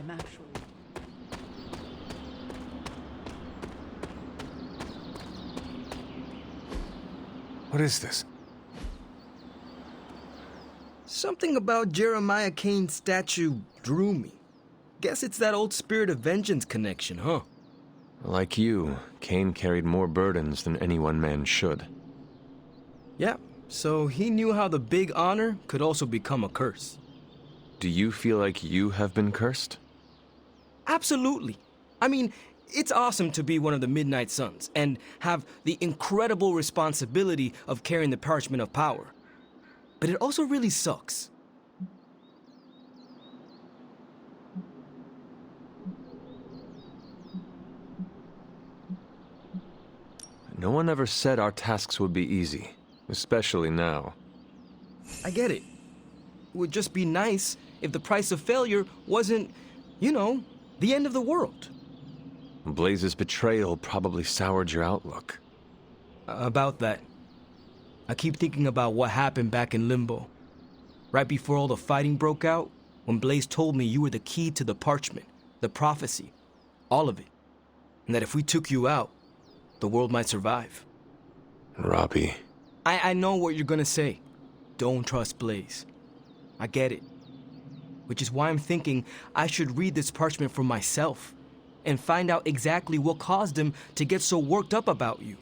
I'm actually... What is this? Something about Jeremiah Kane's statue drew me. Guess it's that old Spirit of Vengeance connection, huh? Like you, Kane carried more burdens than any one man should. Yeah, so he knew how the big honor could also become a curse. Do you feel like you have been cursed? Absolutely. I mean, it's awesome to be one of the Midnight Suns and have the incredible responsibility of carrying the Parchment of Power. But it also really sucks. No one ever said our tasks would be easy, especially now. I get it. It would just be nice if the price of failure wasn't, you know, the end of the world. Blaze's betrayal probably soured your outlook. About that. I keep thinking about what happened back in Limbo. Right before all the fighting broke out, when Blaze told me you were the key to the parchment, the prophecy, all of it. And that if we took you out, the world might survive. Robbie. I know what you're gonna say. Don't trust Blaze. I get it. Which is why I'm thinking I should read this parchment for myself and find out exactly what caused him to get so worked up about you.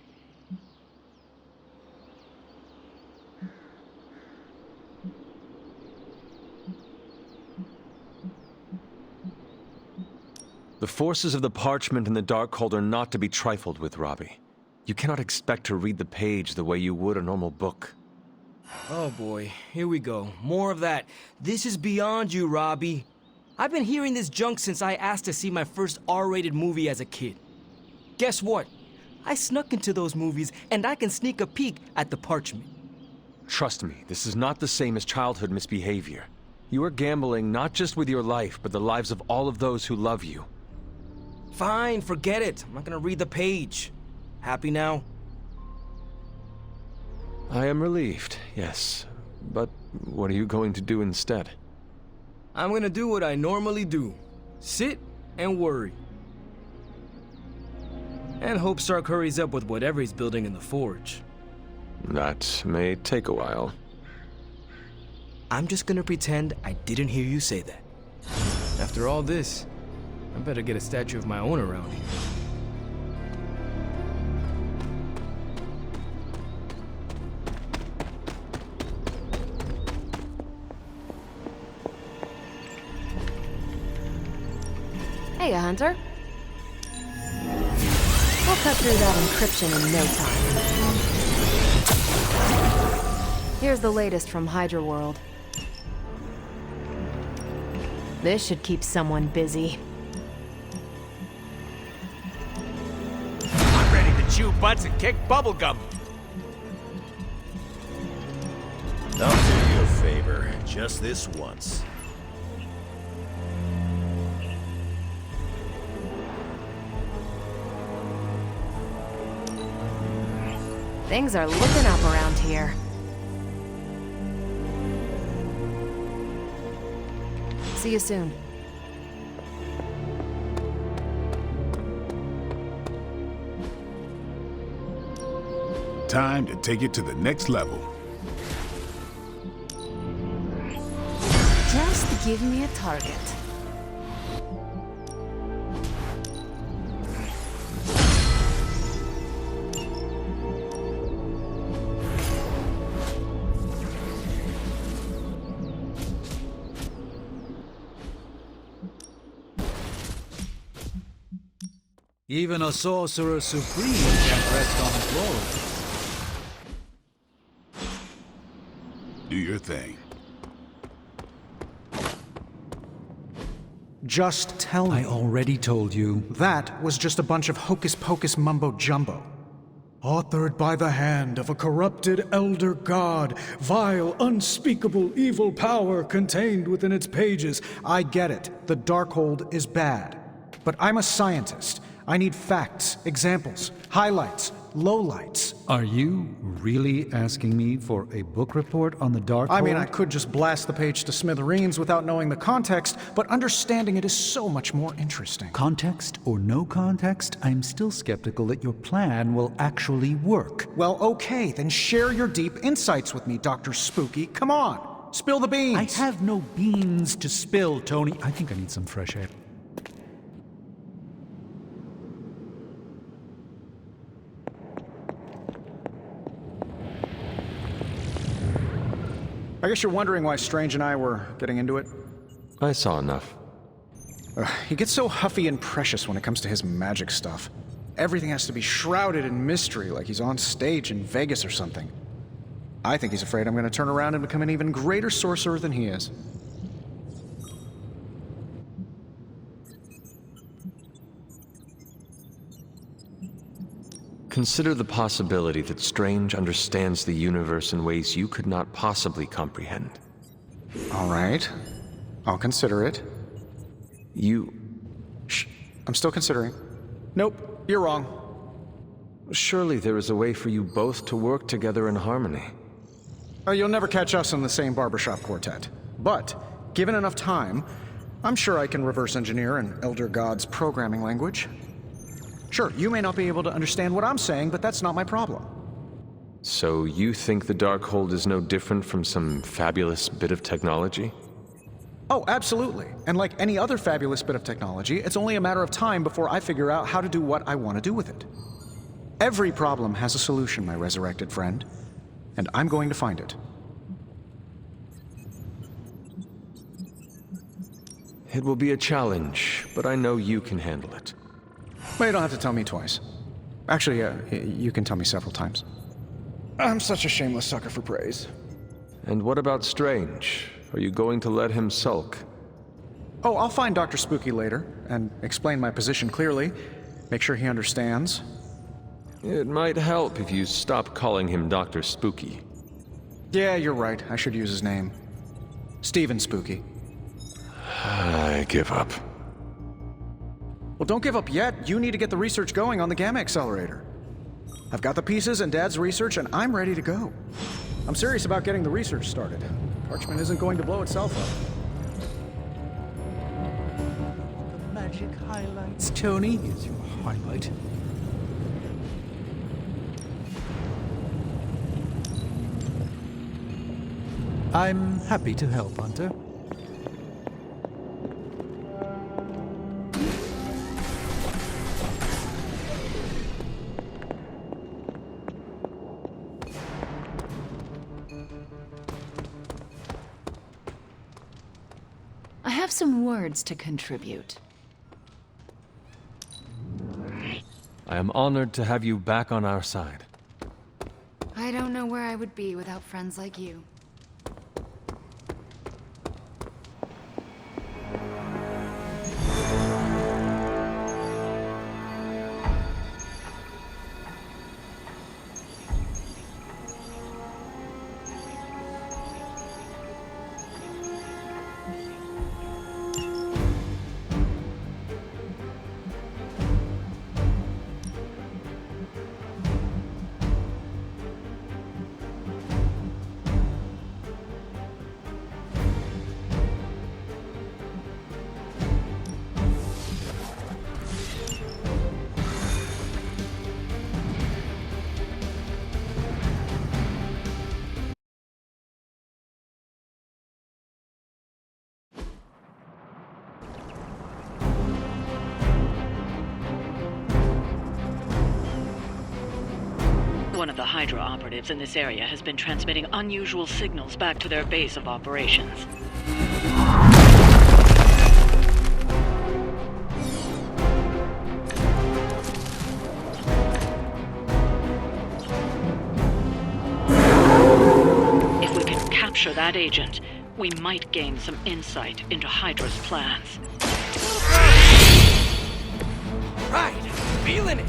The forces of the parchment and the Darkhold are not to be trifled with, Robbie. You cannot expect to read the page the way you would a normal book. Oh boy, here we go. More of that. This is beyond you, Robbie. I've been hearing this junk since I asked to see my first R-rated movie as a kid. Guess what? I snuck into those movies and I can sneak a peek at the parchment. Trust me, this is not the same as childhood misbehavior. You are gambling not just with your life, but the lives of all of those who love you. Fine, forget it. I'm not gonna read the page. Happy now? I am relieved, yes. But what are you going to do instead? I'm gonna do what I normally do. Sit and worry. And hope Stark hurries up with whatever he's building in the forge. That may take a while. I'm just gonna pretend I didn't hear you say that. After all this, I better get a statue of my own around here. Hey, Hunter. We'll cut through that encryption in no time. Here's the latest from Hydra World. This should keep someone busy. I'm ready to chew butts and kick bubblegum. I'll do you a favor, just this once. Things are looking up around here. See you soon. Time to take it to the next level. Just give me a target. Even a sorcerer supreme can rest on his laurels. Do your thing. Just tell me. I already told you. That was just a bunch of hocus-pocus mumbo-jumbo. Authored by the hand of a corrupted elder god, vile, unspeakable evil power contained within its pages. I get it. The Darkhold is bad. But I'm a scientist. I need facts, examples, highlights, lowlights. Are you really asking me for a book report on the Darkhold? I mean, I could just blast the page to smithereens without knowing the context, but understanding it is so much more interesting. Context or no context, I'm still skeptical that your plan will actually work. Well, okay, then share your deep insights with me, Dr. Spooky. Come on, spill the beans. I have no beans to spill, Tony. I think I need some fresh air. I guess you're wondering why Strange and I were getting into it. I saw enough. He gets so huffy and precious when it comes to his magic stuff. Everything has to be shrouded in mystery, like he's on stage in Vegas or something. I think he's afraid I'm going to turn around and become an even greater sorcerer than he is. Consider the possibility that Strange understands the universe in ways you could not possibly comprehend. All right. I'll consider it. Shh. I'm still considering. Nope, you're wrong. Surely there is a way for you both to work together in harmony. Oh, you'll never catch us in the same barbershop quartet. But, given enough time, I'm sure I can reverse engineer an Elder God's programming language. Sure, you may not be able to understand what I'm saying, but that's not my problem. So you think the Darkhold is no different from some fabulous bit of technology? Oh, absolutely. And like any other fabulous bit of technology, it's only a matter of time before I figure out how to do what I want to do with it. Every problem has a solution, my resurrected friend. And I'm going to find it. It will be a challenge, but I know you can handle it. Well, you don't have to tell me twice. Actually, you can tell me several times. I'm such a shameless sucker for praise. And what about Strange? Are you going to let him sulk? Oh, I'll find Dr. Spooky later, and explain my position clearly. Make sure he understands. It might help if you stop calling him Dr. Spooky. Yeah, you're right. I should use his name. Stephen Spooky. I give up. Well, don't give up yet. You need to get the research going on the Gamma Accelerator. I've got the pieces and Dad's research, and I'm ready to go. I'm serious about getting the research started. Parchment isn't going to blow itself up. The magic highlights, Tony. Here's your highlight. I'm happy to help, Hunter. I have some words to contribute. I am honored to have you back on our side. I don't know where I would be without friends like you. One of the Hydra operatives in this area has been transmitting unusual signals back to their base of operations. If we can capture that agent, we might gain some insight into Hydra's plans. Right, feeling it.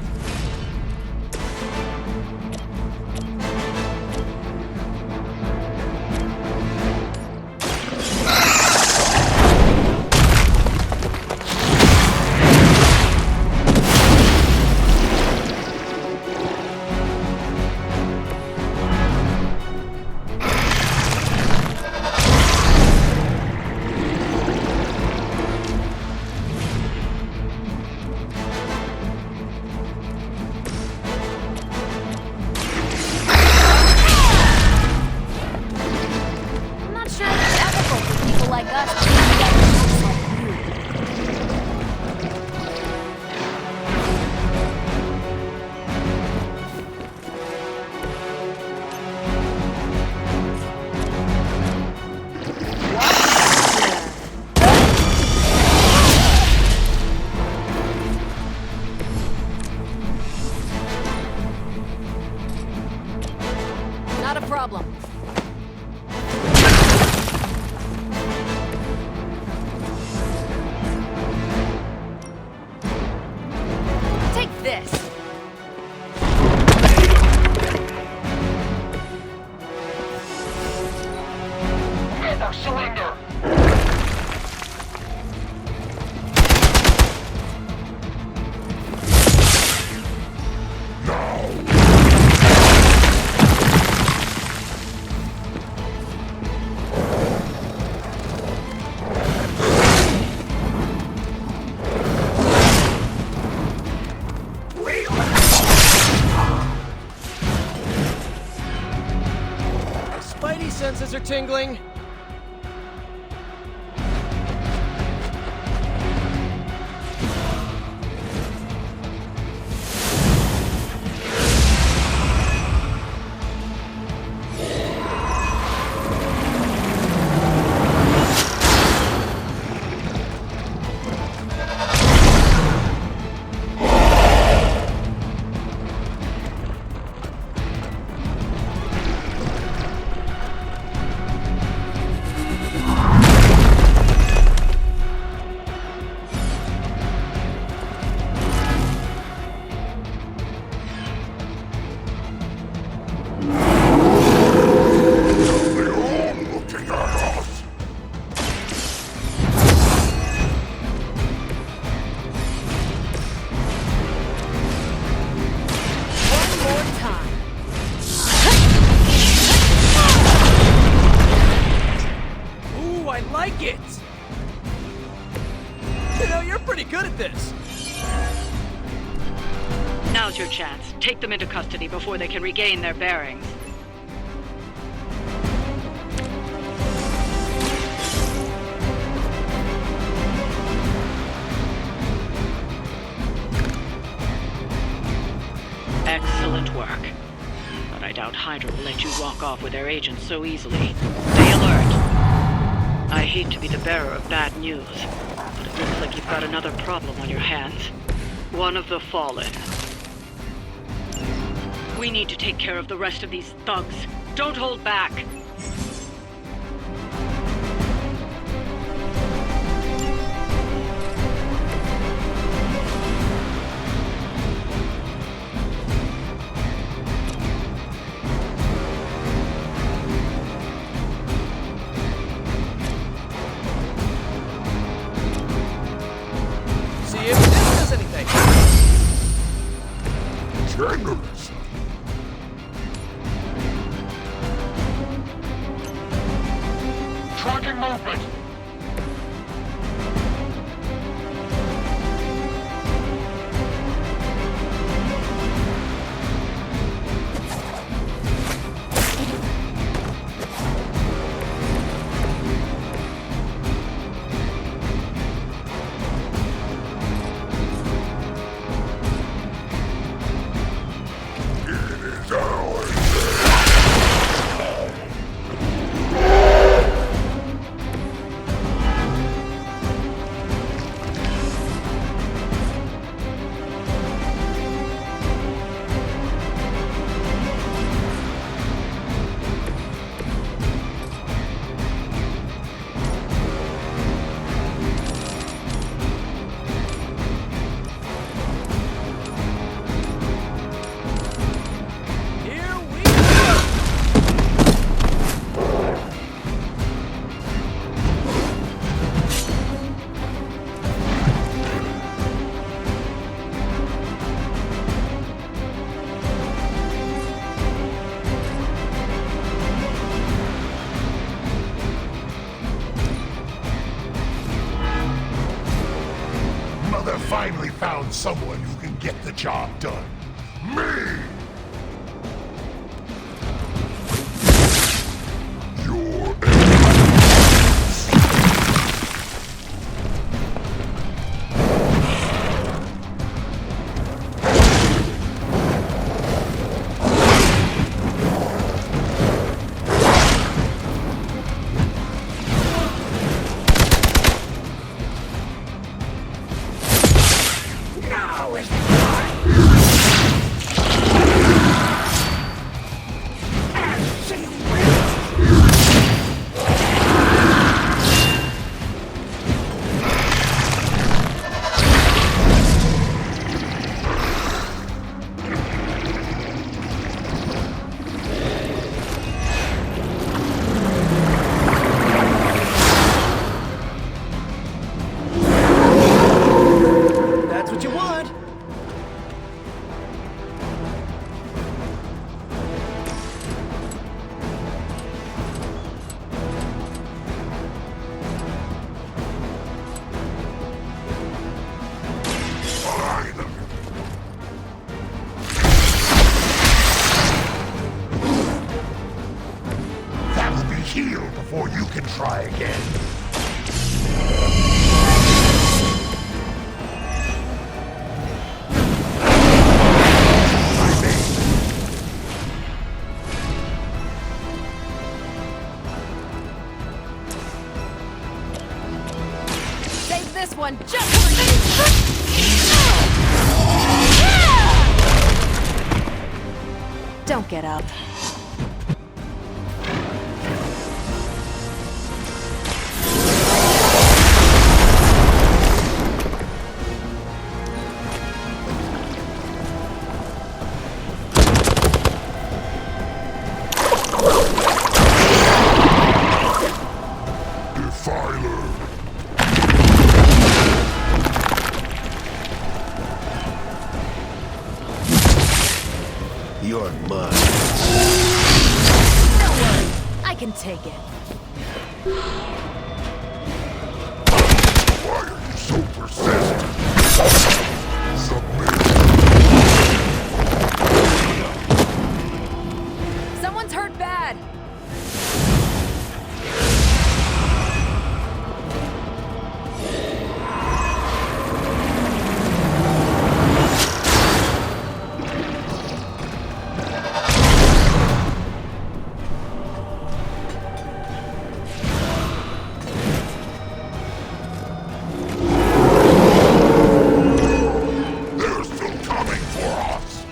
problem. Take this. Never surrender! My spidey senses are tingling. One more time. Ooh, I like it! You know, you're pretty good at this. Now's your chance. Take them into custody before they can regain their bearings. Excellent work. But I doubt Hydra will let you walk off with their agents so easily. Stay alert. I hate to be the bearer of bad news, but it looks like you've got another problem on your hands. One of the Fallen. We need to take care of the rest of these thugs. Don't hold back. See if this does anything. Generous. Tracking movement. Here we go! Mother finally found someone who can get the job done. Me! Your Now is the time! before you can try again. Save this one just for me! Don't get up. Defiler. You're mine. Don't worry, I can take it. Why are you so persistent? Submit. Someone's hurt bad. They're still coming for us.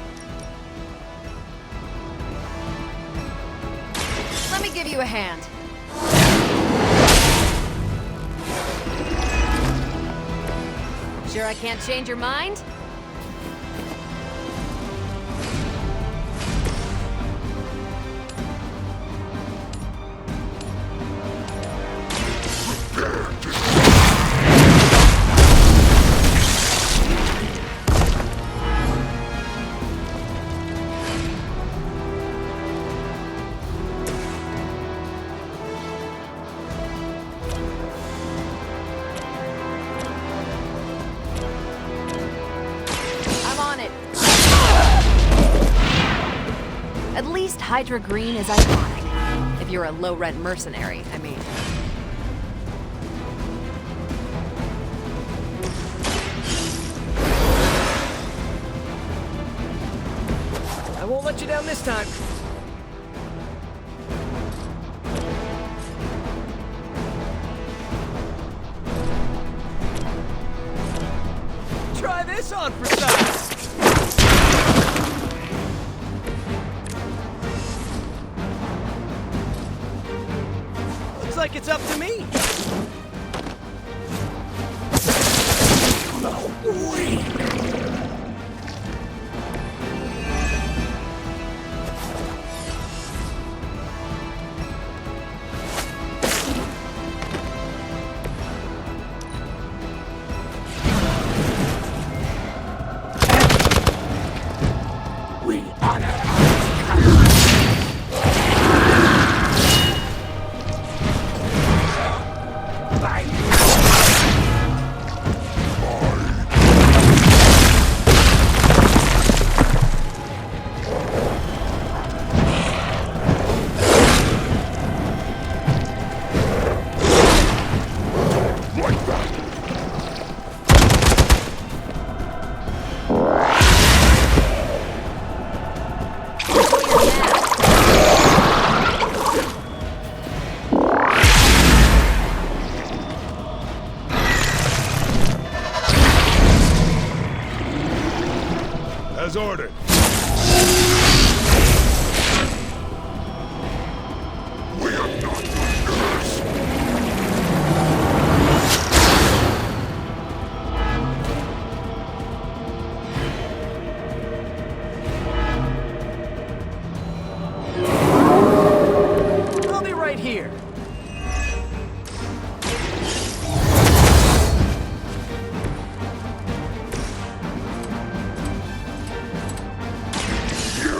Let me give you a hand. Sure I can't change your mind? I'm on it. At least Hydra Green is iconic. If you're a low-rent mercenary, I mean. I won't let you down this time. Try this on for size. Looks like it's up to me. As ordered. We have not done this. I'll be right here. You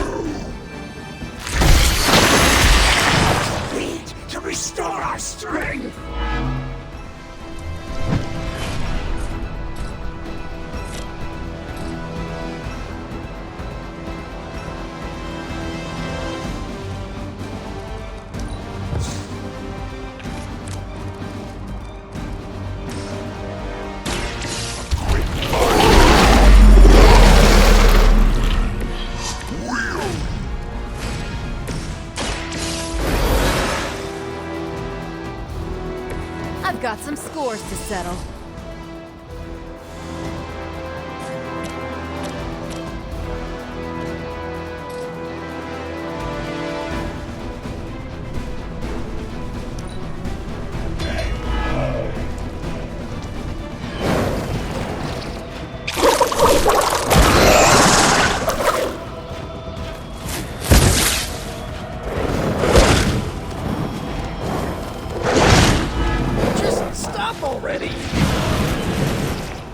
got some scores to settle.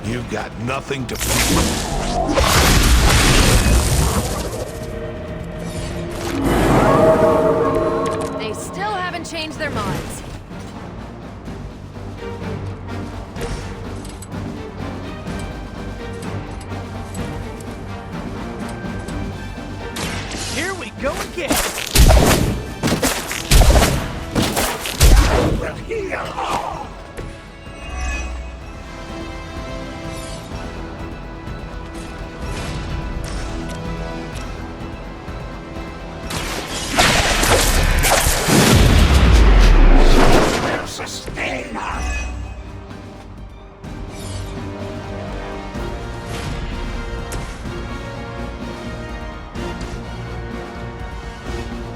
You've got nothing to prove. They still haven't changed their minds. Here we go again.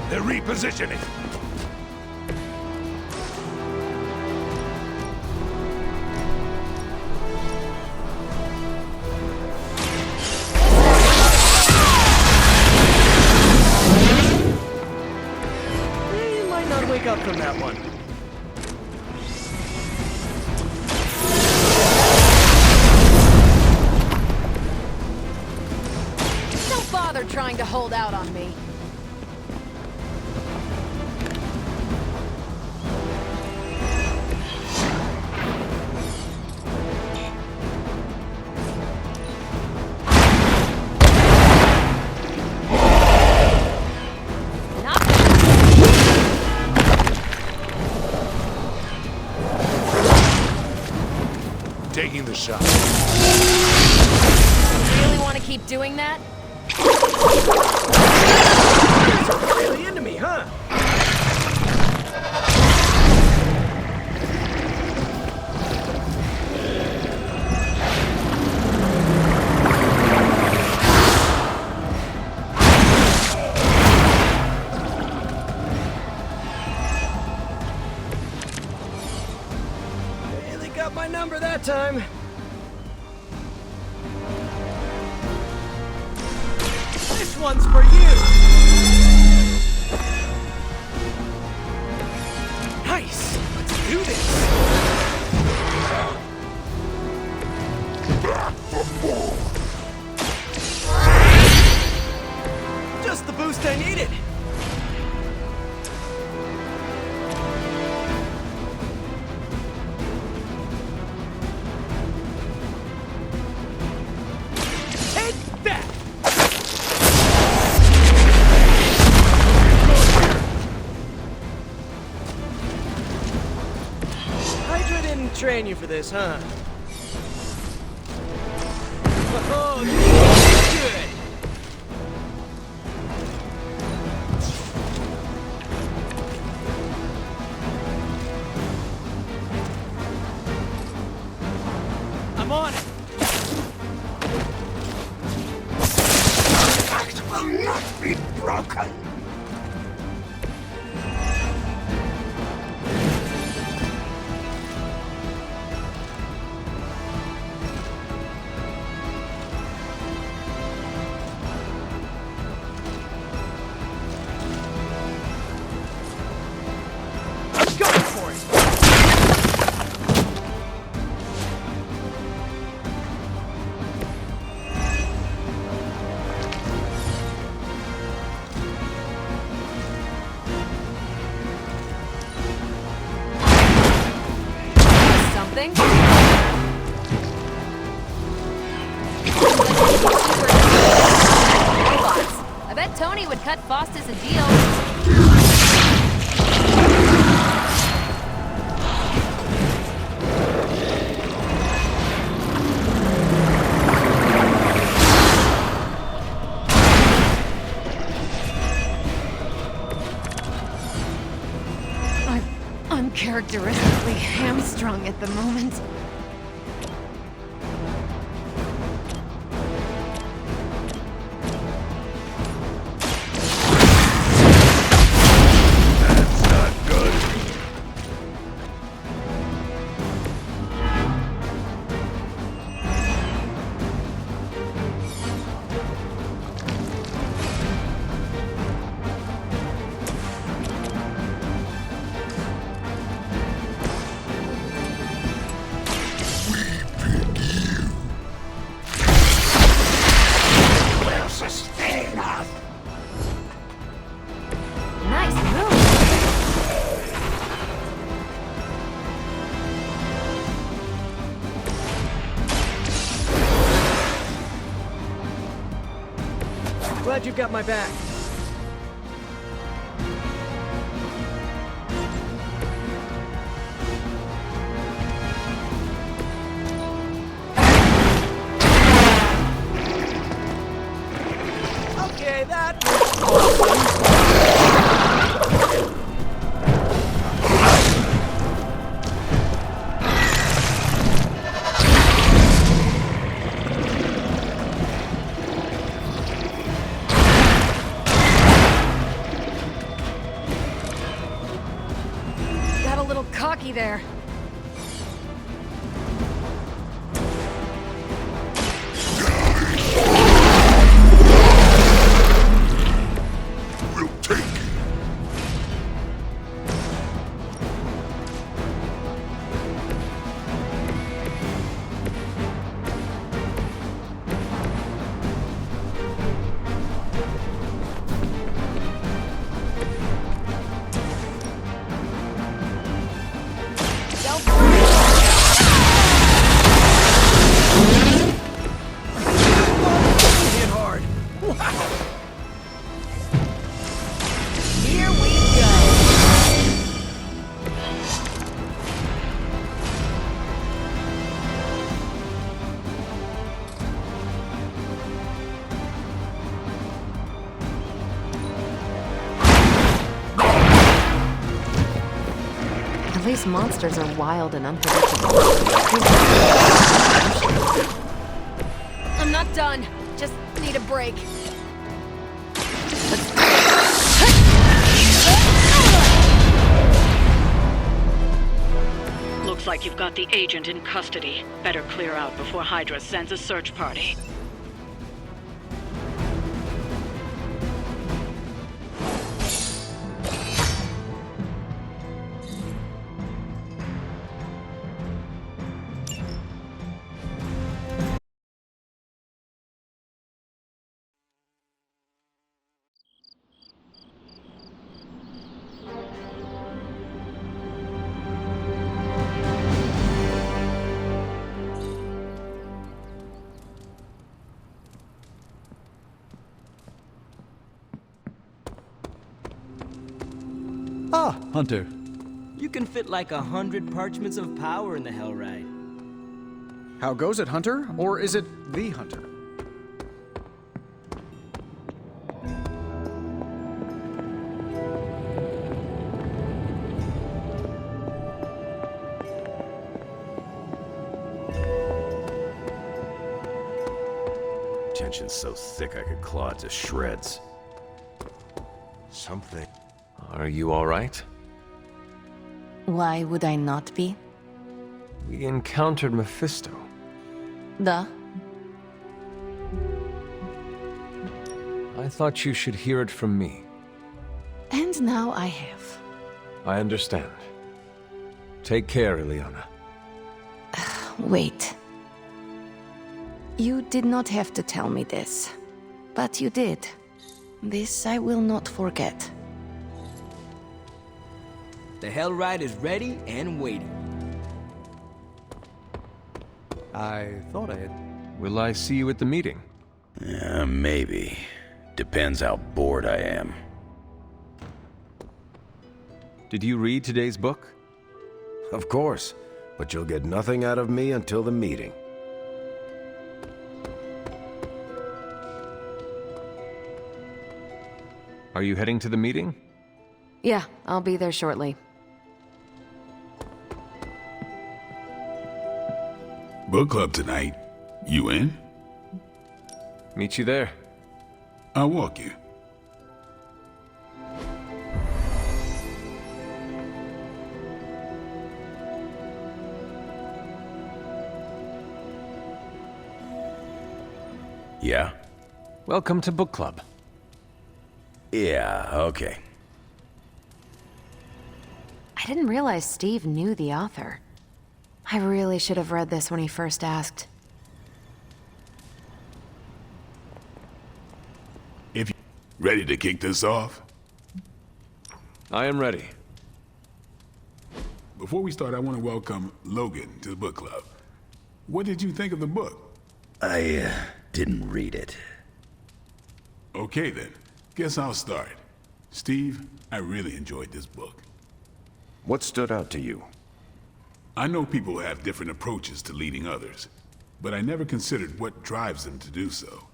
They're repositioning. You might not wake up from that one. Don't bother trying to hold out on me. Taking the shot. Really want to keep doing that? Really into me, huh? Really got my number that time. This one's for you! Nice! Let's do this! Just the boost I needed! Take that! Hydra didn't train you for this, huh? Oh, you look good! I'm on it! Pact will not be broken. I'm going for it! Something? Robots. I bet Tony would cut Faustus a deal. I'm Uncharacteristically hamstrung at the moment. That's not good. Will sustain us. Nice move. Glad you've got my back. Okay, that was awesome. Got a little cocky there. We'll take it. Hit hard. Wow. Here we go. At least monsters are wild and unpredictable. I'm not done. Just need a break. Looks like you've got the agent in custody. Better clear out before Hydra sends a search party. Ah, Hunter. You can fit like 100 parchments of power in the Hellride. How goes it, Hunter? Or is it the Hunter? Tension's so thick I could claw it to shreds. Something. Are you all right? Why would I not be? We encountered Mephisto. Duh. I thought you should hear it from me. And now I have. I understand. Take care, Ileana. Wait. You did not have to tell me this, but you did. This I will not forget. The Hellride is ready and waiting. I thought I had... Will I see you at the meeting? Maybe. Depends how bored I am. Did you read today's book? Of course, but you'll get nothing out of me until the meeting. Are you heading to the meeting? Yeah, I'll be there shortly. book club tonight. You in? Meet you there. I'll walk you. Yeah? Welcome to book club. Yeah, okay. I didn't realize Steve knew the author. I really should have read this when he first asked. If you ready to kick this off? I am ready. Before we start, I want to welcome Logan to the book club. What did you think of the book? I didn't read it. Okay then, guess I'll start. Steve, I really enjoyed this book. What stood out to you? I know people have different approaches to leading others, but I never considered what drives them to do so.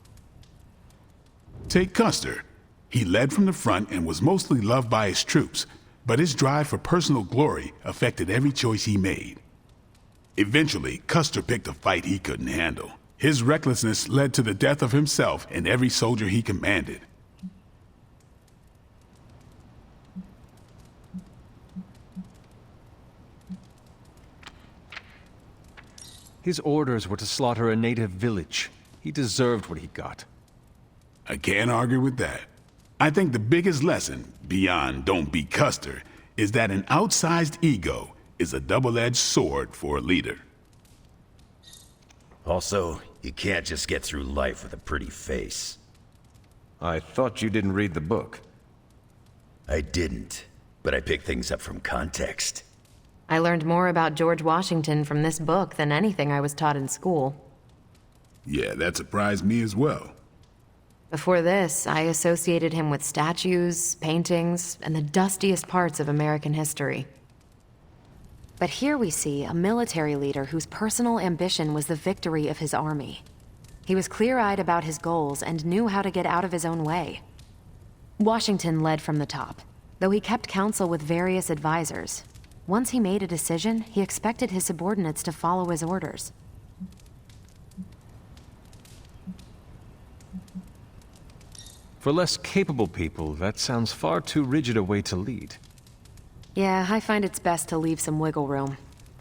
Take Custer. He led from the front and was mostly loved by his troops, but his drive for personal glory affected every choice he made. Eventually, Custer picked a fight he couldn't handle. His recklessness led to the death of himself and every soldier he commanded. His orders were to slaughter a native village. He deserved what he got. I can't argue with that. I think the biggest lesson, beyond don't be Custer, is that an outsized ego is a double-edged sword for a leader. Also, you can't just get through life with a pretty face. I thought you didn't read the book. I didn't, but I picked things up from context. I learned more about George Washington from this book than anything I was taught in school. Yeah, that surprised me as well. Before this, I associated him with statues, paintings, and the dustiest parts of American history. But here we see a military leader whose personal ambition was the victory of his army. He was clear-eyed about his goals and knew how to get out of his own way. Washington led from the top, though he kept counsel with various advisors. Once he made a decision, he expected his subordinates to follow his orders. For less capable people, that sounds far too rigid a way to lead. Yeah, I find it's best to leave some wiggle room.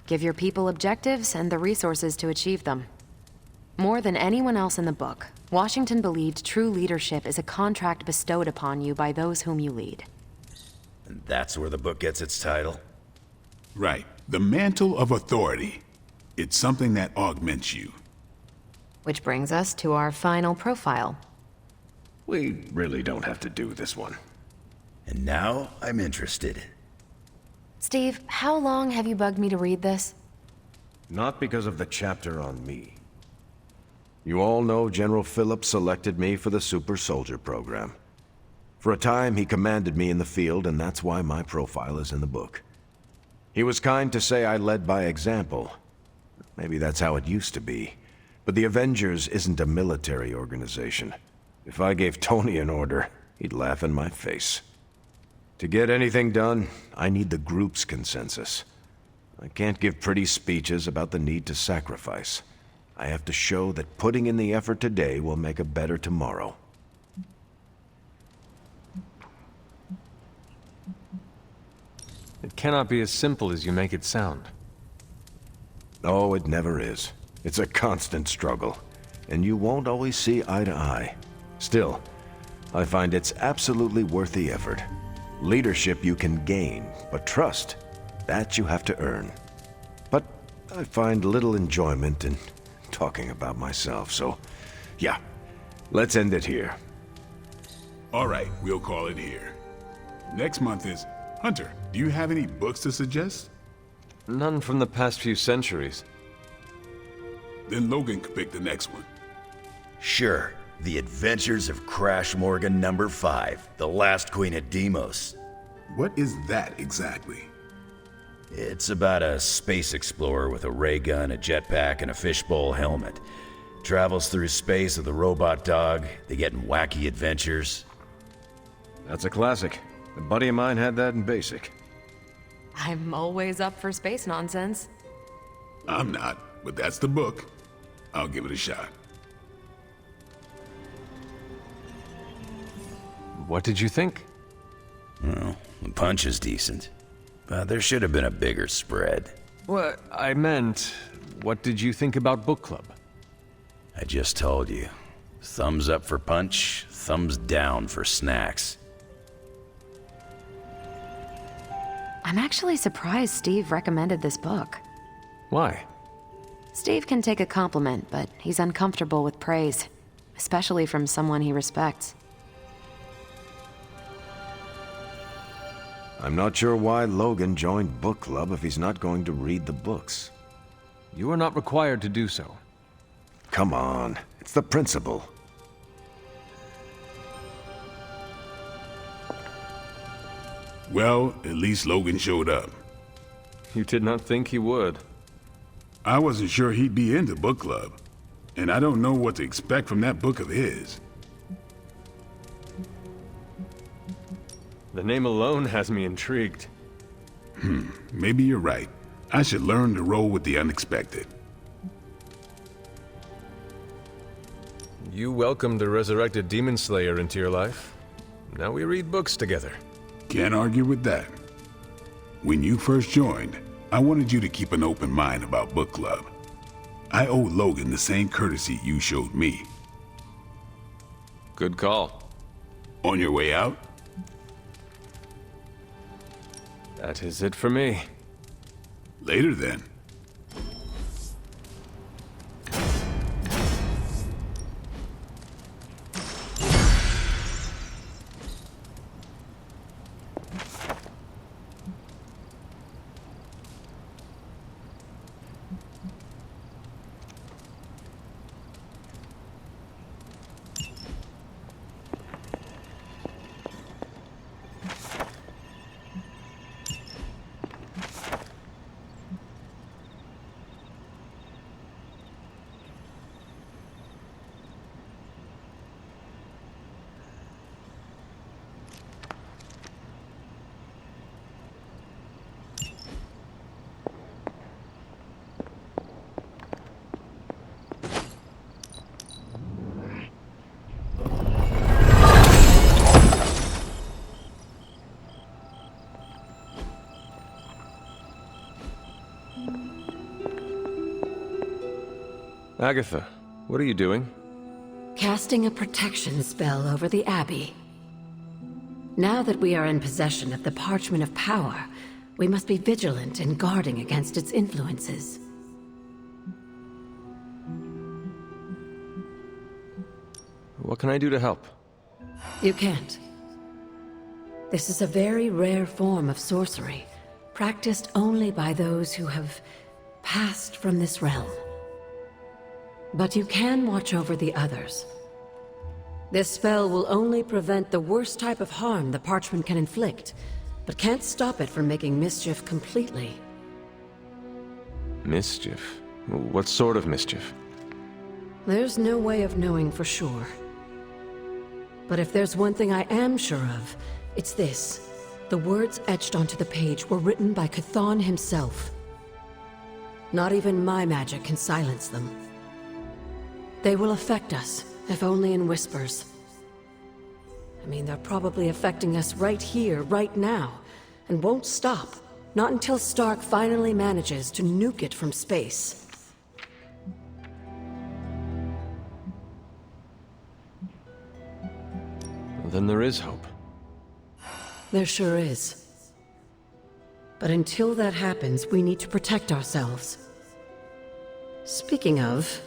Give your people objectives and the resources to achieve them. More than anyone else in the book, Washington believed true leadership is a contract bestowed upon you by those whom you lead. And that's where the book gets its title? Right. The mantle of authority. It's something that augments you. Which brings us to our final profile. We really don't have to do this one. And now I'm interested. Steve, how long have you bugged me to read this? Not because of the chapter on me. You all know General Phillips selected me for the Super Soldier program. For a time, he commanded me in the field, and that's why my profile is in the book. He was kind to say I led by example. Maybe that's how it used to be. But the Avengers isn't a military organization. If I gave Tony an order, he'd laugh in my face. To get anything done, I need the group's consensus. I can't give pretty speeches about the need to sacrifice. I have to show that putting in the effort today will make a better tomorrow. It cannot be as simple as you make it sound. Oh, it never is. It's a constant struggle, and you won't always see eye to eye. Still, I find it's absolutely worth the effort. Leadership you can gain, but trust, that you have to earn. But I find little enjoyment in talking about myself, so yeah, let's end it here. All right, we'll call it here. Next month is... Hunter, do you have any books to suggest? None from the past few centuries. Then Logan could pick the next one. Sure. The Adventures of Crash Morgan number 5, The Last Queen of Deimos. What is that exactly? It's about a space explorer with a ray gun, a jetpack, and a fishbowl helmet. Travels through space with a robot dog. They get in wacky adventures. That's a classic. A buddy of mine had that in basic. I'm always up for space nonsense. I'm not. but that's the book. I'll give it a shot. What did you think? Well, the punch is decent, but there should have been a bigger spread. What I meant, what did you think about book club? I just told you. Thumbs up for punch, thumbs down for snacks. I'm actually surprised Steve recommended this book. Why? Steve can take a compliment, but he's uncomfortable with praise, especially from someone he respects. I'm not sure why Logan joined book club if he's not going to read the books. You are not required to do so. Come on, it's the principle. Well, at least Logan showed up. You did not think he would. I wasn't sure he'd be into book club, and I don't know what to expect from that book of his. The name alone has me intrigued. Maybe you're right. I should learn to roll with the unexpected. You welcomed a resurrected demon slayer into your life. Now we read books together. Can't argue with that. When you first joined, I wanted you to keep an open mind about book club. I owe Logan the same courtesy you showed me. Good call. On your way out? That is it for me. Later then. Agatha, what are you doing? Casting a protection spell over the Abbey. Now that we are in possession of the Parchment of Power, we must be vigilant in guarding against its influences. What can I do to help? You can't. This is a very rare form of sorcery, practiced only by those who have passed from this realm. But you can watch over the others. This spell will only prevent the worst type of harm the parchment can inflict, but can't stop it from making mischief completely. Mischief? What sort of mischief? There's no way of knowing for sure. But if there's one thing I am sure of, it's this. The words etched onto the page were written by Chthon himself. Not even my magic can silence them. They will affect us, if only in whispers. I mean, they're probably affecting us right here, right now, and won't stop. Not until Stark finally manages to nuke it from space. Then there is hope. There sure is. But until that happens, we need to protect ourselves. Speaking of,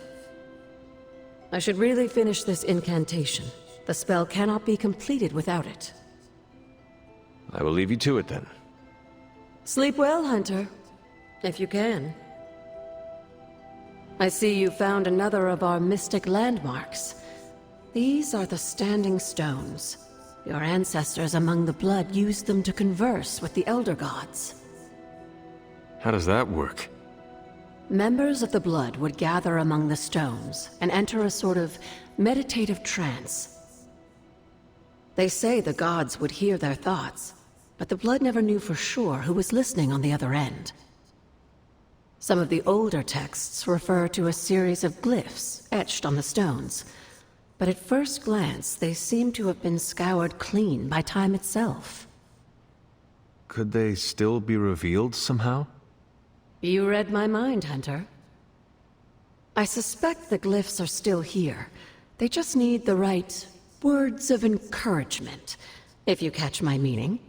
I should really finish this incantation. The spell cannot be completed without it. I will leave you to it then. Sleep well, Hunter. If you can. I see you found another of our mystic landmarks. These are the Standing Stones. Your ancestors among the Blood used them to converse with the Elder Gods. How does that work? Members of the Blood would gather among the stones and enter a sort of meditative trance. They say the gods would hear their thoughts, but the Blood never knew for sure who was listening on the other end. Some of the older texts refer to a series of glyphs etched on the stones, but at first glance they seem to have been scoured clean by time itself. Could they still be revealed somehow? You read my mind, Hunter. I suspect the glyphs are still here. They just need the right words of encouragement, if you catch my meaning.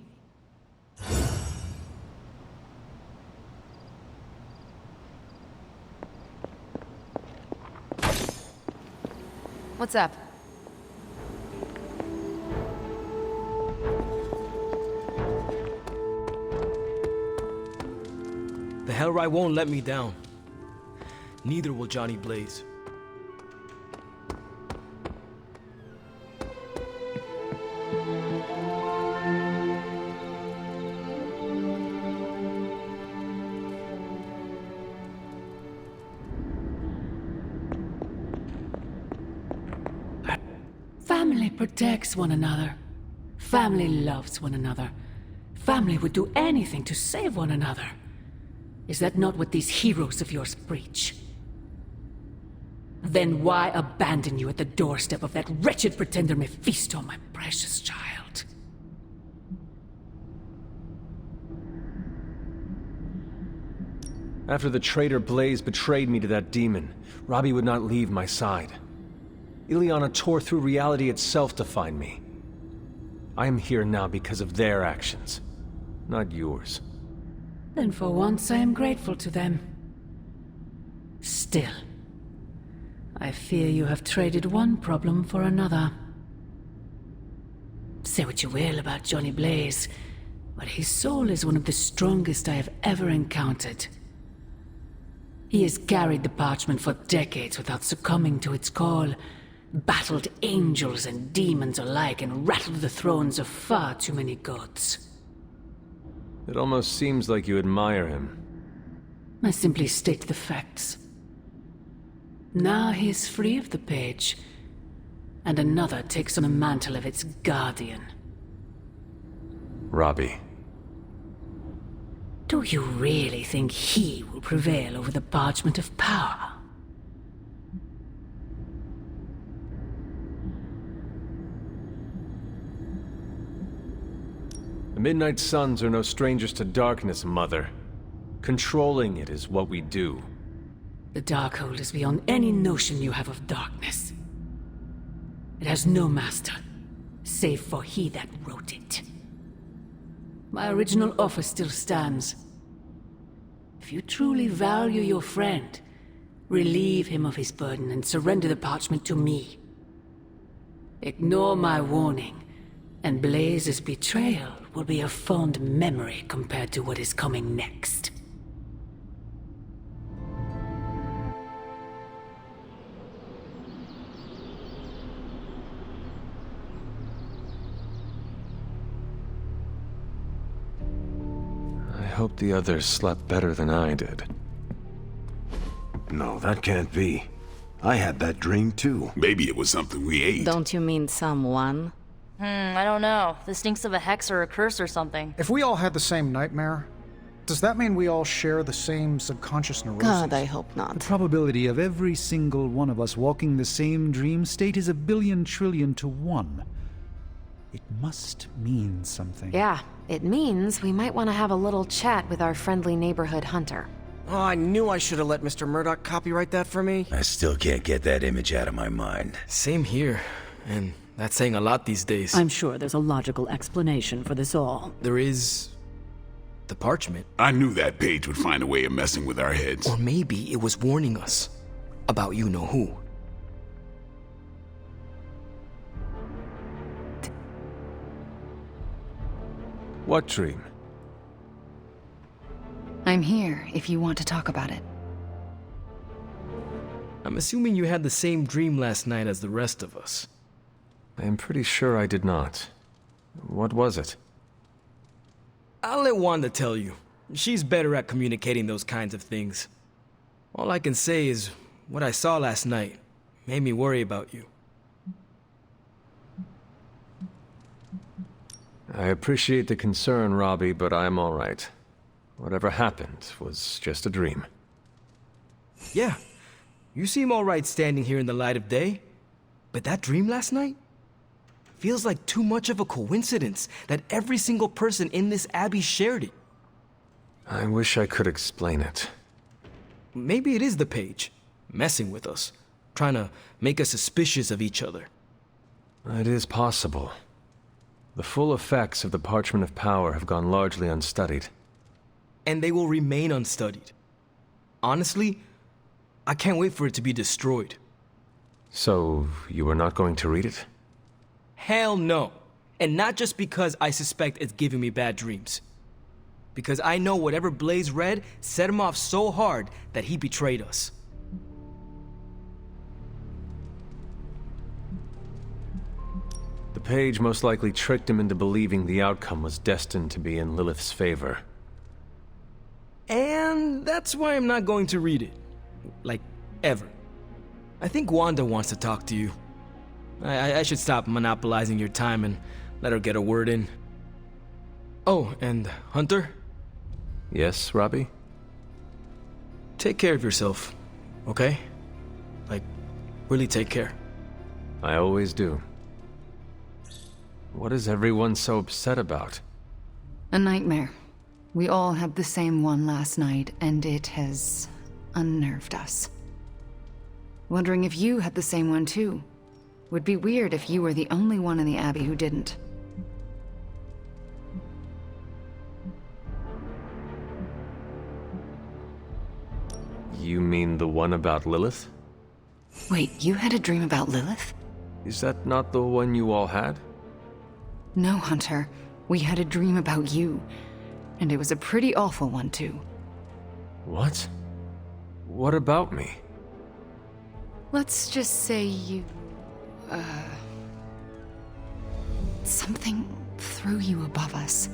What's up? The Hellrite won't let me down. Neither will Johnny Blaze. Family protects one another. Family loves one another. Family would do anything to save one another. Is that not what these heroes of yours preach? Then why abandon you at the doorstep of that wretched pretender Mephisto, my precious child? After the traitor Blaze betrayed me to that demon, Robbie would not leave my side. Ileana tore through reality itself to find me. I am here now because of their actions, not yours. Then for once I am grateful to them. Still, I fear you have traded one problem for another. Say what you will about Johnny Blaze, but his soul is one of the strongest I have ever encountered. He has carried the parchment for decades without succumbing to its call, battled angels and demons alike, and rattled the thrones of far too many gods. It almost seems like you admire him. I simply state the facts. Now he is free of the page, and another takes on the mantle of its guardian. Robbie. Do you really think he will prevail over the Parchment of Power? The Midnight Suns are no strangers to darkness, Mother. Controlling it is what we do. The Darkhold is beyond any notion you have of darkness. It has no master, save for he that wrote it. My original offer still stands. If you truly value your friend, relieve him of his burden and surrender the parchment to me. Ignore my warning, and Blaze's betrayal will be a fond memory compared to what is coming next. I hope the others slept better than I did. No, that can't be. I had that dream too. Maybe it was something we ate. Don't you mean someone? I don't know. This stinks of a hex or a curse or something. If we all had the same nightmare, does that mean we all share the same subconscious neurosis? God, I hope The not. probability of every single one of us walking the same dream state is 1,000,000,000,000 to 1. It must mean something. Yeah, it means we might want to have a little chat with our friendly neighborhood hunter. Oh, I knew I should have let Mr. Murdoch copyright that for me. I still can't get that image out of my mind. Same here, and that's saying a lot these days. I'm sure there's a logical explanation for this all. There is... the parchment. I knew that page would find a way of messing with our heads. Or maybe it was warning us about you-know-who. What dream? I'm here if you want to talk about it. I'm assuming you had the same dream last night as the rest of us. I am pretty sure I did not. What was it? I'll let Wanda tell you. She's better at communicating those kinds of things. All I can say is, what I saw last night made me worry about you. I appreciate the concern, Robbie, but I'm all right. Whatever happened was just a dream. Yeah, you seem alright standing here in the light of day. But that dream last night? Feels like too much of a coincidence that every single person in this abbey shared it. I wish I could explain it. Maybe it is the page, messing with us, trying to make us suspicious of each other. It is possible. The full effects of the Parchment of Power have gone largely unstudied. And they will remain unstudied. Honestly, I can't wait for it to be destroyed. So, you are not going to read it? Hell no. And not just because I suspect it's giving me bad dreams. Because I know whatever Blaze read set him off so hard that he betrayed us. The page most likely tricked him into believing the outcome was destined to be in Lilith's favor. And that's why I'm not going to read it. Like, ever. I think Wanda wants to talk to you. I should stop monopolizing your time and let her get a word in. Oh, and Hunter? Yes, Robbie? Take care of yourself, okay? Like, really take care. I always do. What is everyone so upset about? A nightmare. We all had the same one last night, and it has unnerved us. Wondering if you had the same one too. Would be weird if you were the only one in the Abbey who didn't. You mean the one about Lilith? Wait, you had a dream about Lilith? Is that not the one you all had? No, Hunter. We had a dream about you. And it was a pretty awful one, too. What? What about me? Let's just say you... something threw you above us.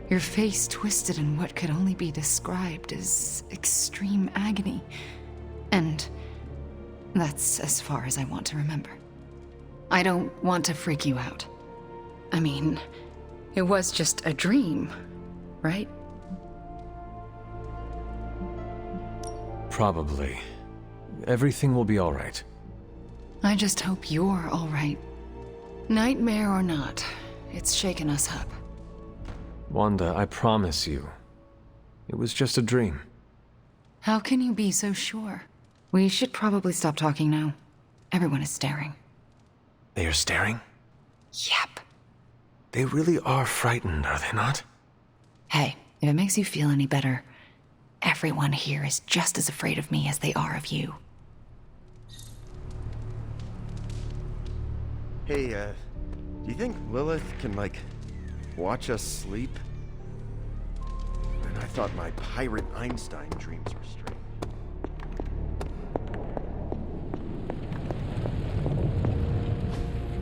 Your face twisted in what could only be described as extreme agony. And that's as far as I want to remember. I don't want to freak you out. I mean, it was just a dream, right? Probably. Everything will be all right. I just hope you're all right. Nightmare or not, it's shaken us up. Wanda, I promise you. It was just a dream. How can you be so sure? We should probably stop talking now. Everyone is staring. They are staring? Yep. They really are frightened, are they not? Hey, if it makes you feel any better, everyone here is just as afraid of me as they are of you. Hey, do you think Lilith can, watch us sleep? And I thought my pirate Einstein dreams were straight.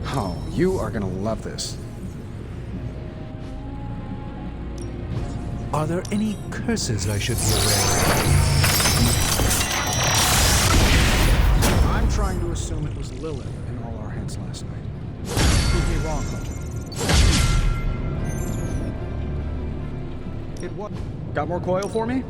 Oh, you are gonna love this. Are there any curses I should be aware of? I'm trying to assume it was Lilith in all our heads last night. Prove me wrong, Hunter. It what? Got more coil for me?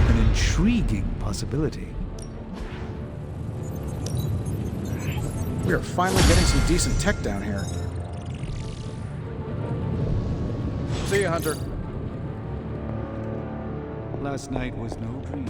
An intriguing possibility. We are finally getting some decent tech down here. See ya, Hunter. Last night was no dream.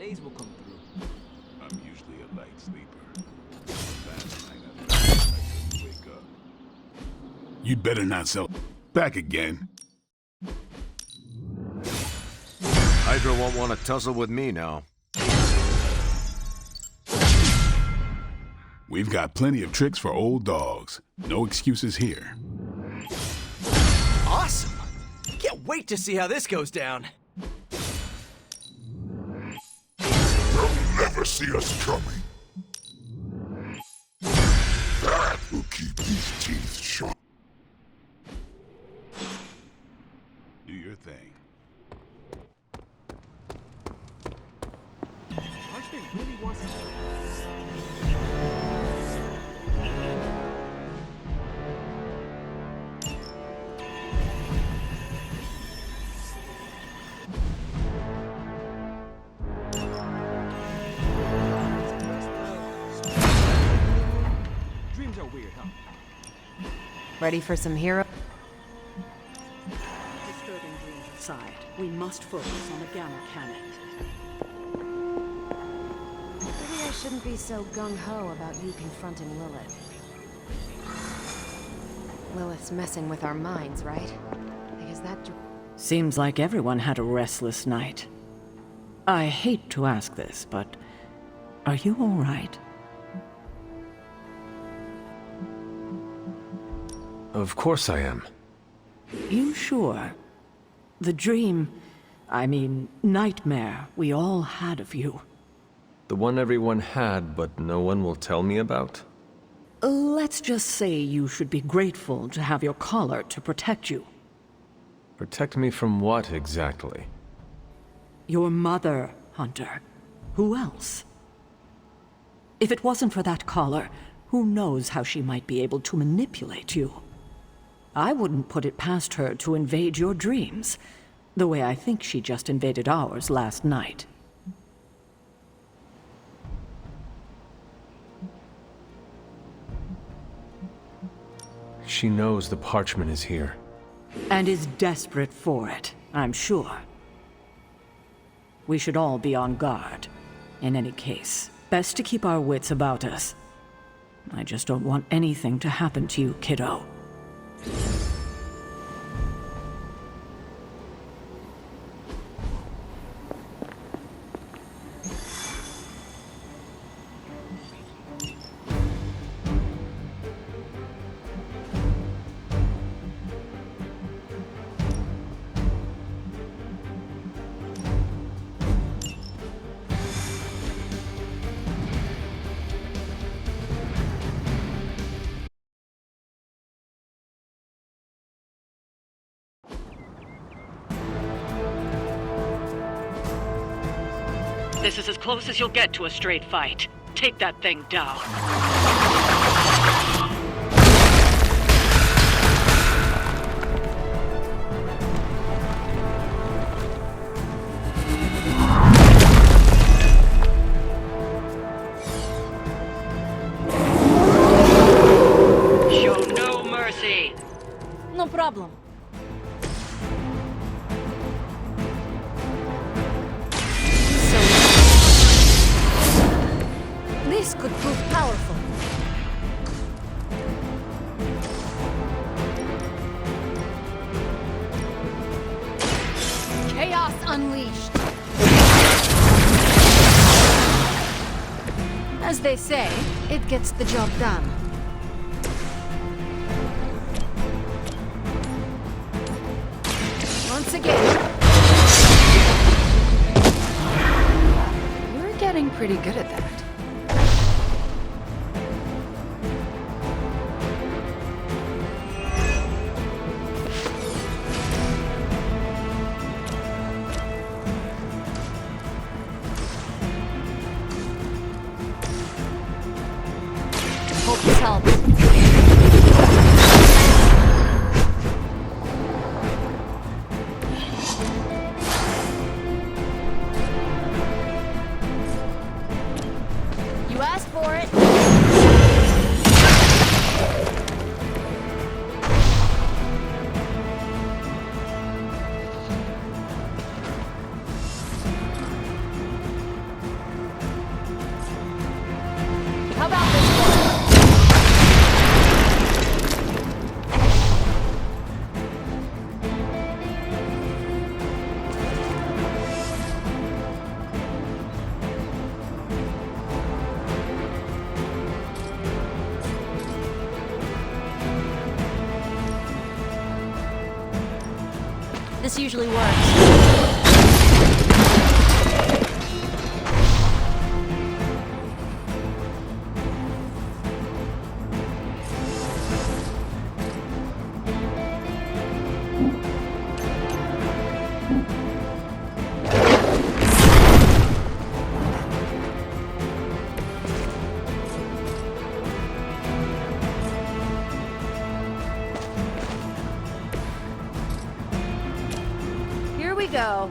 Blaze will come through. I'm usually a light sleeper. Last night I couldn't wake up. You'd better not sell back again. Hydra won't want to tussle with me now. We've got plenty of tricks for old dogs. No excuses here. Awesome! Can't wait to see how this goes down. They'll never see us coming. That will keep these teeth sharp. Do your thing. Parchment really wants to... Dreams are weird, huh? Ready for some hero? Disturbing dreams aside, we must focus on the Gamma cannon. Maybe I shouldn't be so gung-ho about you confronting Lilith. Lilith's messing with our minds, right? Because that... Seems like everyone had a restless night. I hate to ask this, but are you all right? Of course I am. You sure? The dream, I mean, nightmare we all had of you. The one everyone had, but no one will tell me about? Let's just say you should be grateful to have your collar to protect you. Protect me from what, exactly? Your mother, Hunter. Who else? If it wasn't for that collar, who knows how she might be able to manipulate you? I wouldn't put it past her to invade your dreams, the way I think she just invaded ours last night. She knows the parchment is here. And is desperate for it, I'm sure. We should all be on guard. In any case, best to keep our wits about us. I just don't want anything to happen to you, kiddo. This is as close as you'll get to a straight fight. Take that thing down. Show no mercy. No problem. This could prove powerful. Chaos unleashed. As they say, it gets the job done. Once again. You're getting pretty good at that. Hope this helps. This usually works. Here we go.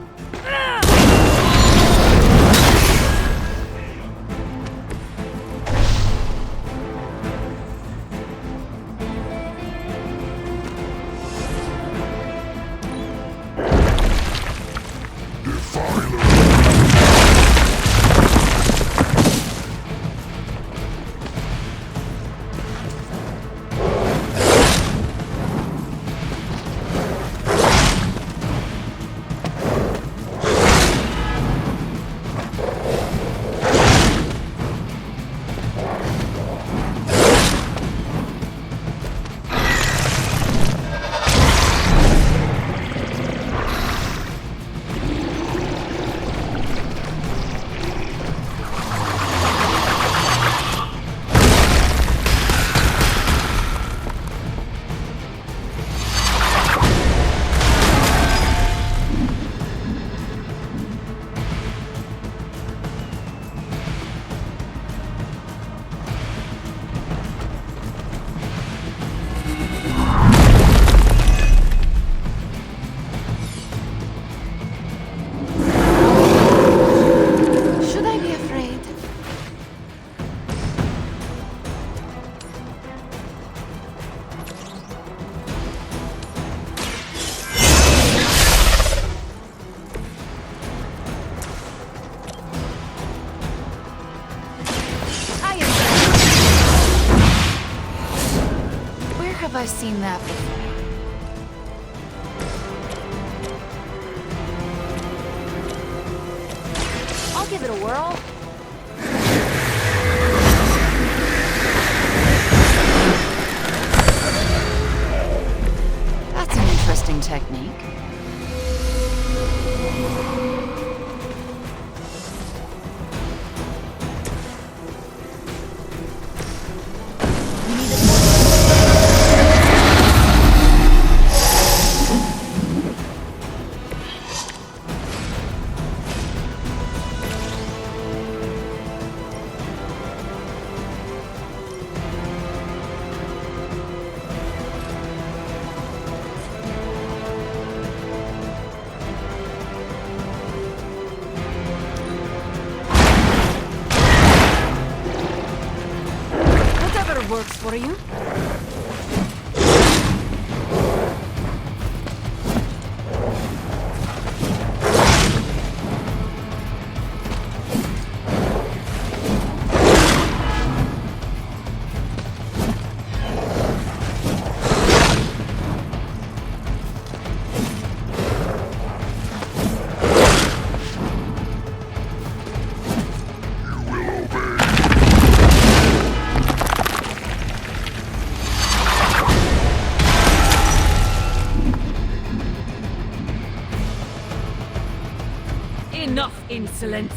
Should I be afraid? Where have I seen that before? I'll give it a whirl. That's an interesting technique. Whatever works for you. Enough insolence!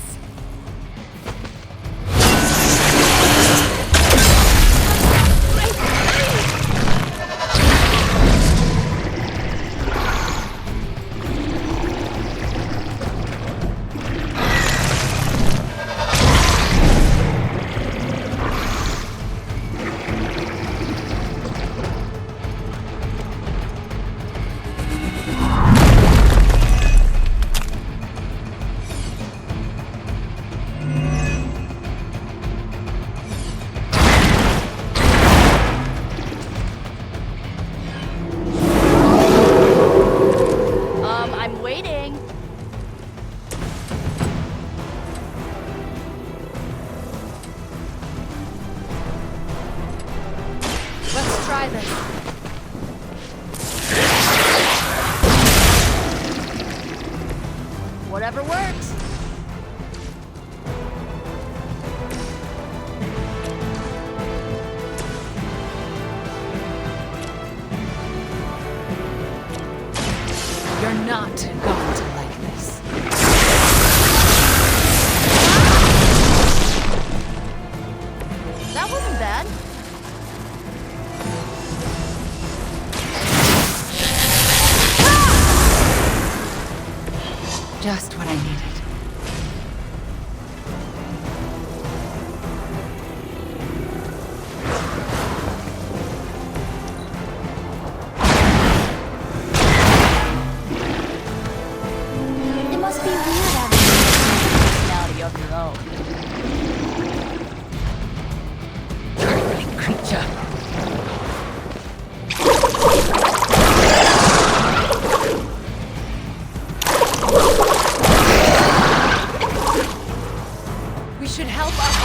I'm waiting. Let's try this. Whatever works. You're not going to like this. That wasn't bad. Just what I needed. It must be weird having a personality of your own. Trifling creature. We should help us.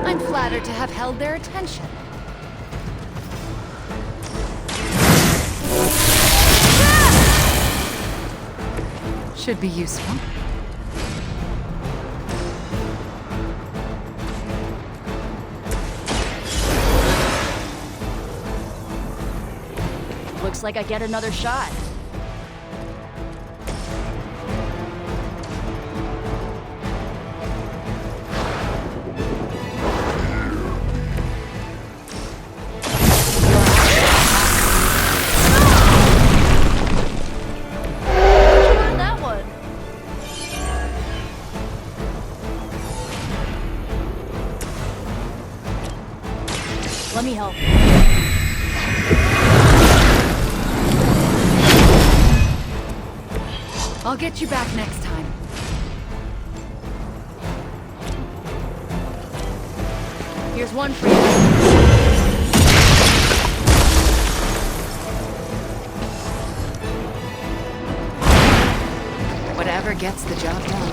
I'm flattered to have held their attention. Should be useful. Looks like I get another shot. That one. Let me help. I'll get you back next time. Here's one for you. Whatever gets the job done.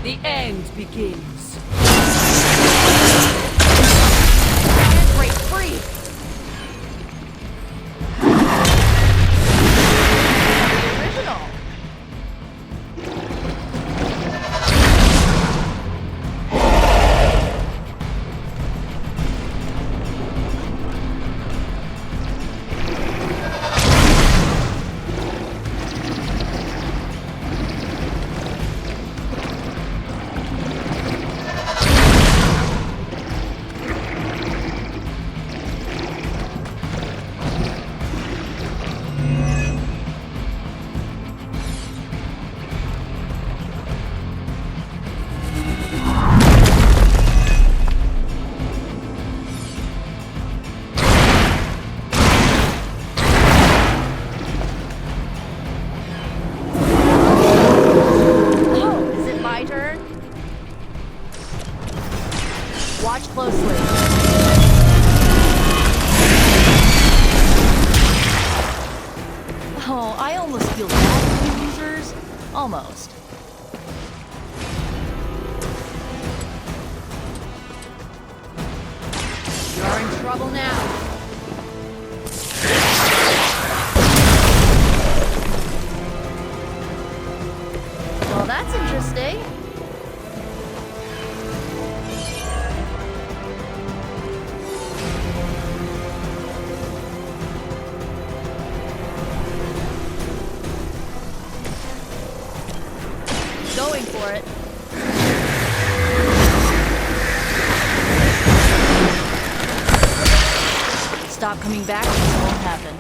The end begins. Break free! Original. Watch closely. Oh, I almost feel bad for you losers. Almost. You're in trouble now. Well, that's interesting. for it. Stop coming back, this won't happen.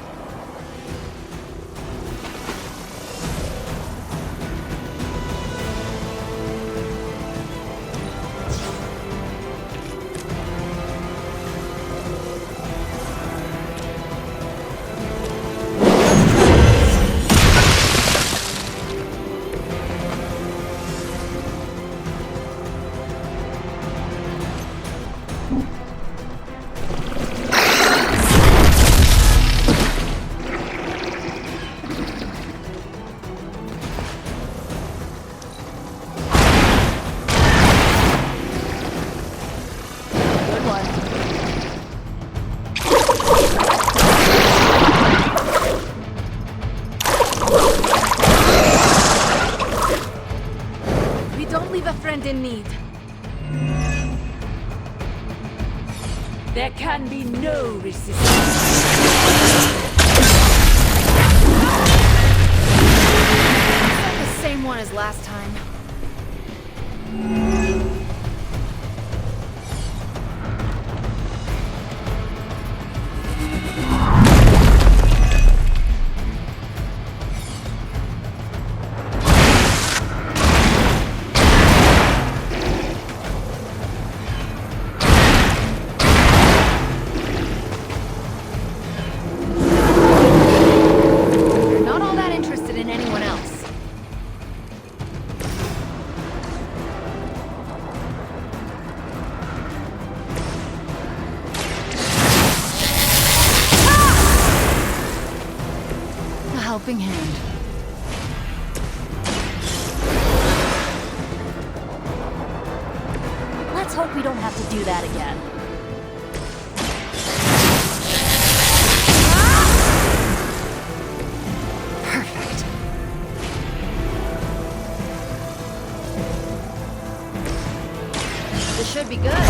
In need. There can be no resistance. It's not the same one as last time. Helping hand. Let's hope we don't have to do that again. Perfect. This should be good.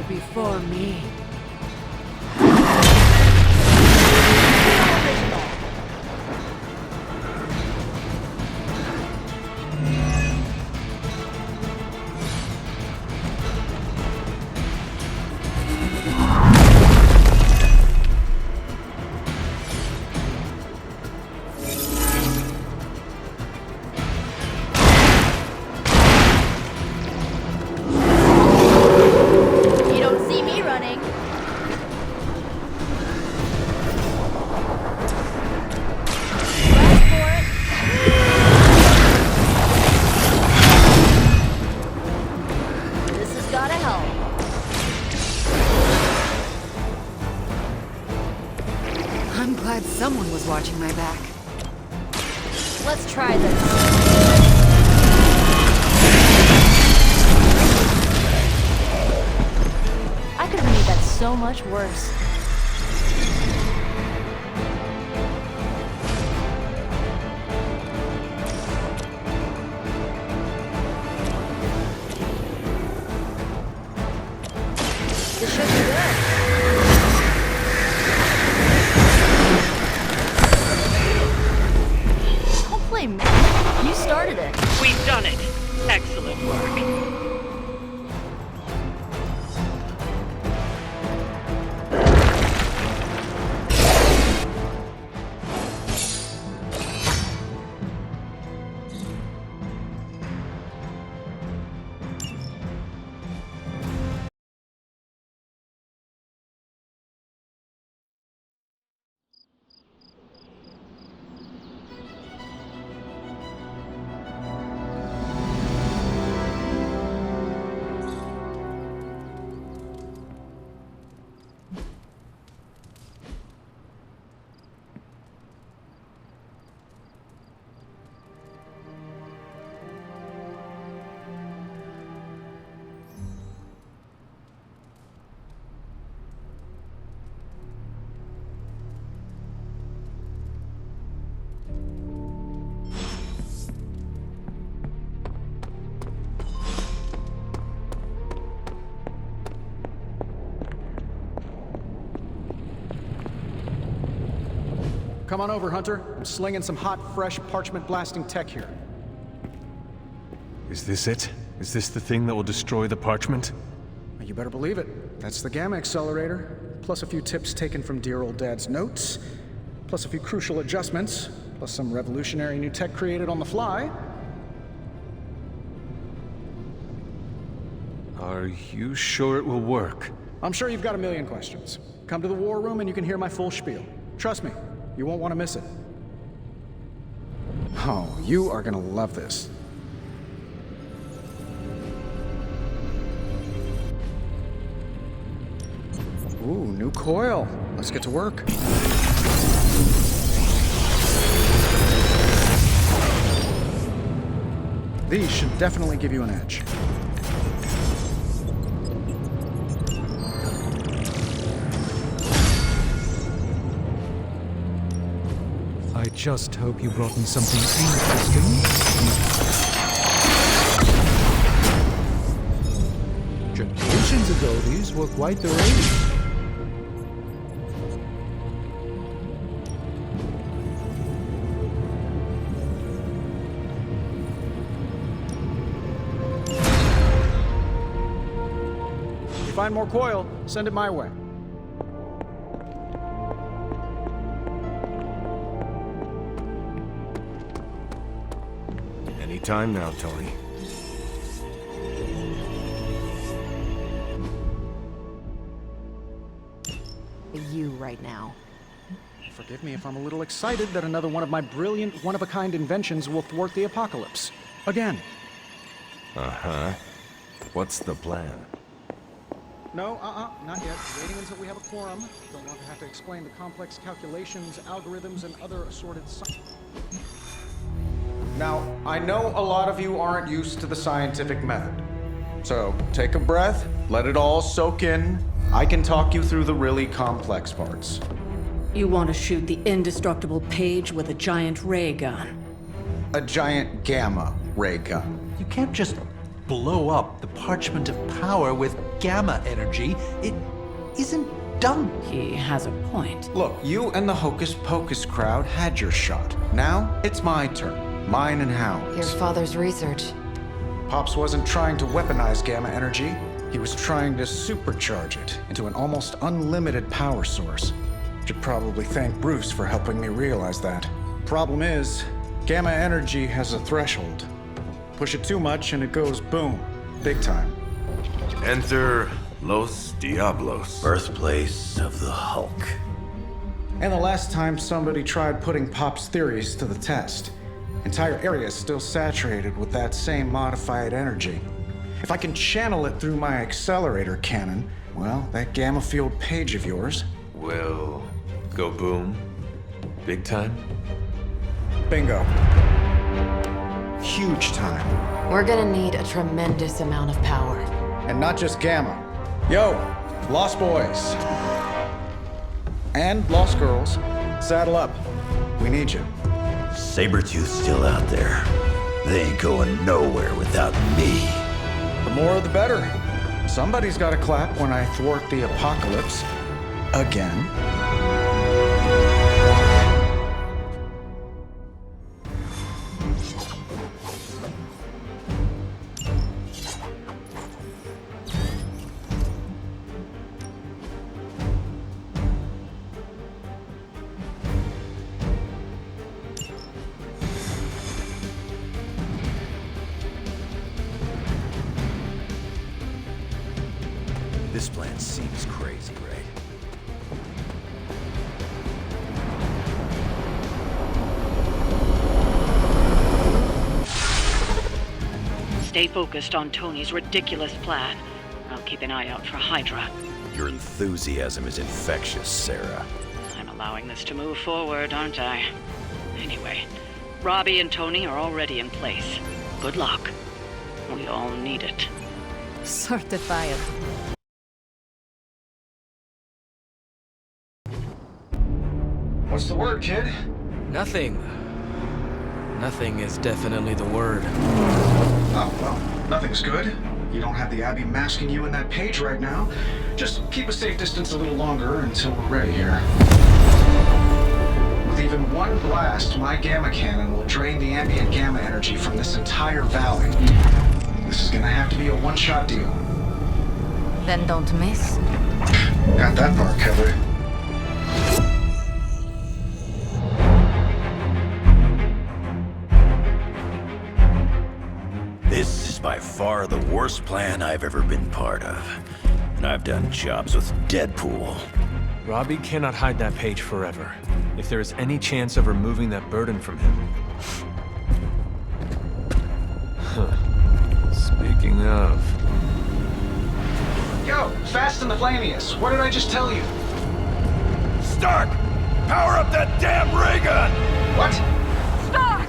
Before me. I'm glad someone was watching my back. Let's try this. I could have made that so much worse. This should be good. Don't blame me. You started it. We've done it. Excellent work. Come on over, Hunter. I'm slinging some hot, fresh parchment blasting tech here. Is this it? Is this the thing that will destroy the parchment? You better believe it. That's the Gamma Accelerator, plus a few tips taken from dear old Dad's notes, plus a few crucial adjustments, plus some revolutionary new tech created on the fly. Are you sure it will work? I'm sure you've got a million questions. Come to the war room and you can hear my full spiel. Trust me, you won't want to miss it. Oh, you are gonna love this. Ooh, new coil. Let's get to work. These should definitely give you an edge. I just hope you brought me something interesting. Generations ago, these were quite the rage. If you find more coil, send it my way. Anytime now, Tony. You right now. Forgive me if I'm a little excited that another one of my brilliant, one-of-a-kind inventions will thwart the apocalypse. Again. Uh-huh. What's the plan? No, not yet. Waiting until we have a quorum. Don't want to have to explain the complex calculations, algorithms, and other assorted science. Now, I know a lot of you aren't used to the scientific method. So, take a breath, let it all soak in. I can talk you through the really complex parts. You want to shoot the indestructible Page with a giant ray gun. A giant gamma ray gun. You can't just blow up the parchment of power with gamma energy. It isn't done. He has a point. Look, you and the Hocus Pocus crowd had your shot. Now, it's my turn. Mine and Hound's. Your father's research. Pops wasn't trying to weaponize gamma energy. He was trying to supercharge it into an almost unlimited power source. Should probably thank Bruce for helping me realize that. Problem is, gamma energy has a threshold. Push it too much and it goes boom. Big time. Enter Los Diablos. Birthplace of the Hulk. And the last time somebody tried putting Pop's theories to the test, entire area is still saturated with that same modified energy. If I can channel it through my accelerator cannon, well, that gamma field Page of yours will go boom. Big time? Bingo. Huge time. We're gonna need a tremendous amount of power. And not just gamma. Yo, Lost Boys. And Lost Girls, saddle up. We need you. Sabretooth's still out there. They ain't going nowhere without me. The more the better. Somebody's gotta clap when I thwart the apocalypse. Again. This plan seems crazy, right? Stay focused on Tony's ridiculous plan. I'll keep an eye out for Hydra. Your enthusiasm is infectious, Sarah. I'm allowing this to move forward, aren't I? Anyway, Robbie and Tony are already in place. Good luck. We all need it. Certified. What's the word, kid? Nothing. Nothing is definitely the word. Oh, well, nothing's good. You don't have the Abbey masking you in that Page right now. Just keep a safe distance a little longer until we're ready here. With even one blast, my gamma cannon will drain the ambient gamma energy from this entire valley. This is gonna have to be a one-shot deal. Then don't miss. Got that part covered. This is by far the worst plan I've ever been part of. And I've done jobs with Deadpool. Robbie cannot hide that page forever. If there is any chance of removing that burden from him... Speaking of... Yo, Fast and the Flamius, what did I just tell you? Stark! Power up that damn ray gun! What? Stark!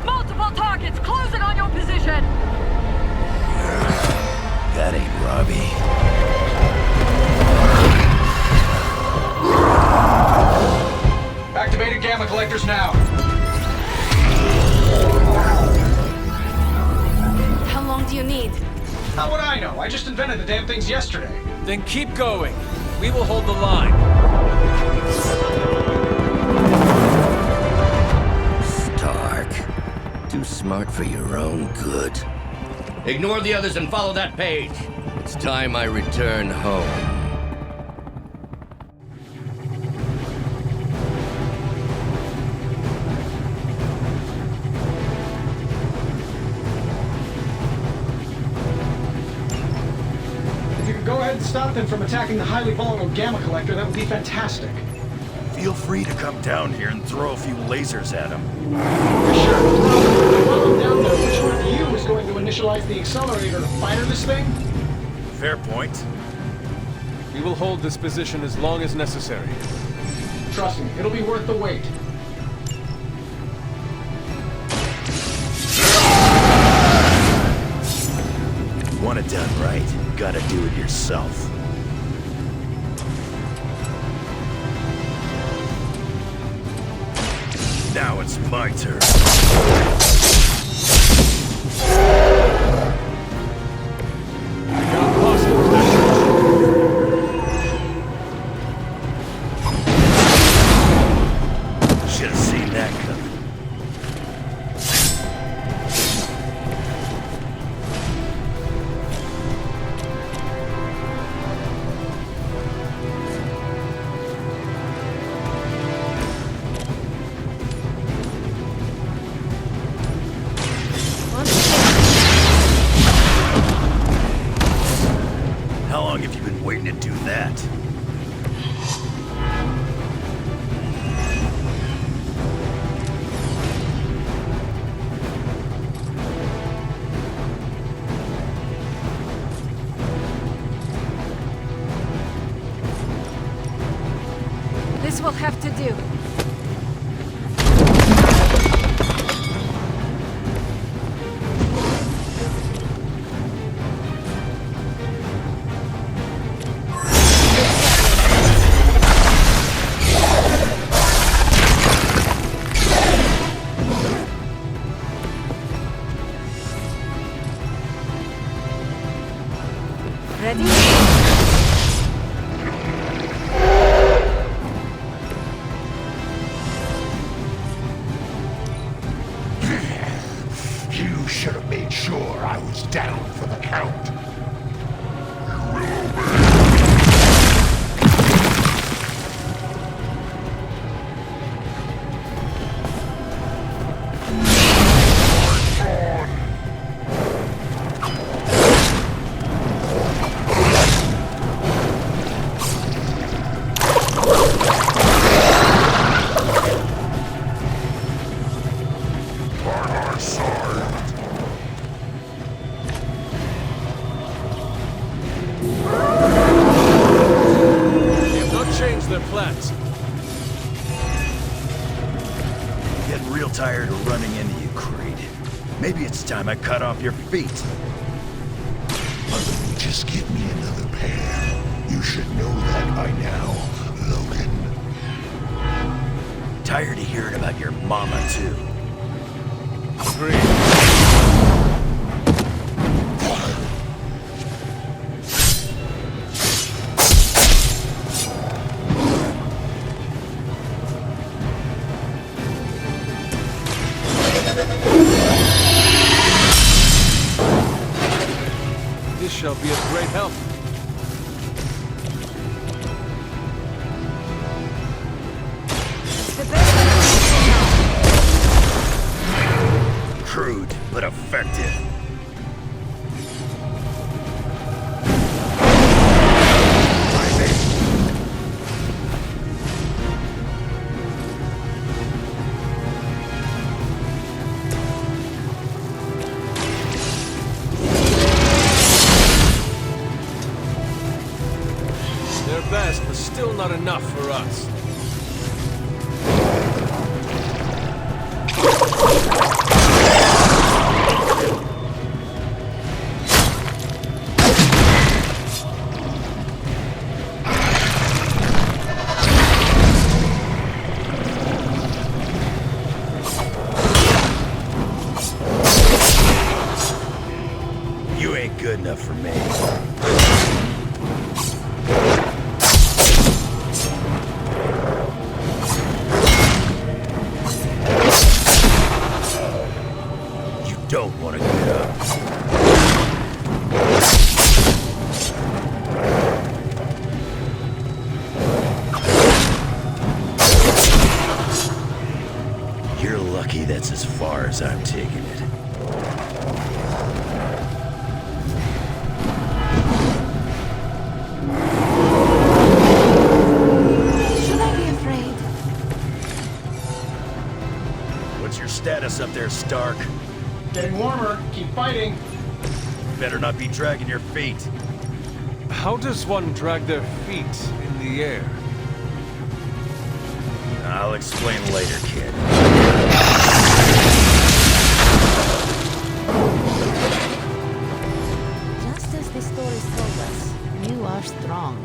Multiple targets closing on your position! That ain't Robbie. Activated gamma collectors now. How long do you need? How would I know? I just invented the damn things yesterday. Then keep going. We will hold the line. Stark. Too smart for your own good. Ignore the others and follow that page. It's time I return home. If you could go ahead and stop them from attacking the highly vulnerable gamma collector, that would be fantastic. Feel free to come down here and throw a few lasers at him. Sure. While I'm down there, which one of you is going to initialize the accelerator to fire this thing? Fair point. We will hold this position as long as necessary. Trust me, it'll be worth the wait. You want it done right, you gotta do it yourself. Now it's my turn. Should have seen that coming. How long have you been waiting to do that? This will have to do. Ready? You should have made sure I was down for the count. Their plans. Getting real tired of running into you, Creed. Maybe it's time I cut off your feet. Just give me another pair. You should know that by now, Logan. Tired of hearing about your mama, too. Agreed. shall be of great help. Crude, but effective. Their best, but still not enough for us. You ain't good enough for me. You don't want to get up. You're lucky that's as far as I'm taking it. Should I be afraid? What's your status up there, Stark? Getting warmer. Keep fighting. Better not be dragging your feet. How does one drag their feet in the air? I'll explain later, kid. Just as the stories told us, you are strong.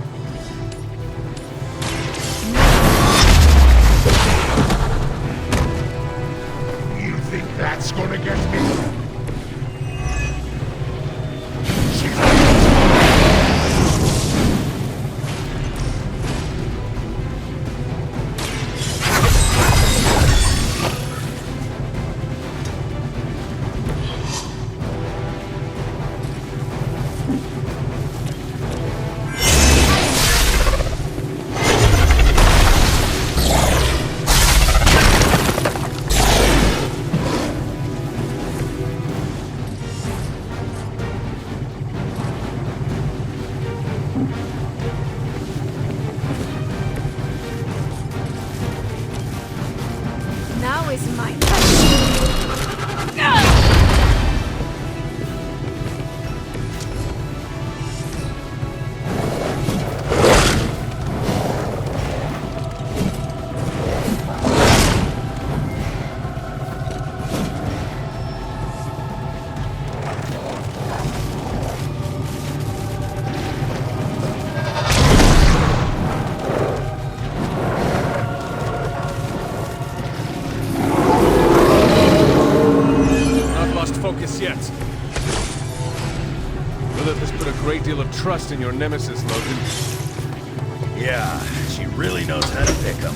You think that's gonna get me? Now is my Not lost focus yet. Lilith has put a great deal of trust in your nemesis, Logan. Yeah, she really knows how to pick 'em.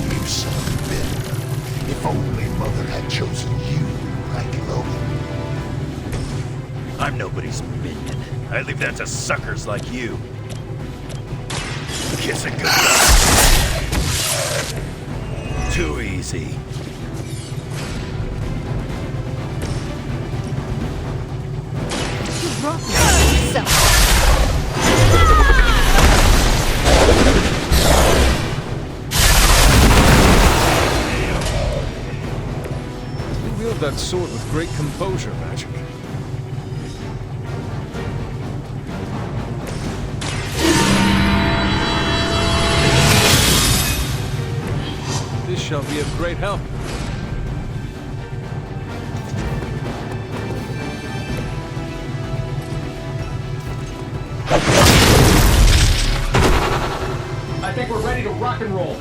You son of a bitch. If only Mother had chosen you, right, Logan? I'm nobody's minion. I leave that to suckers like you. Kiss it goodbye. Too easy. You brought me yourself. You wield that sword with great composure, Magic. This shall be of great help. I think we're ready to rock and roll.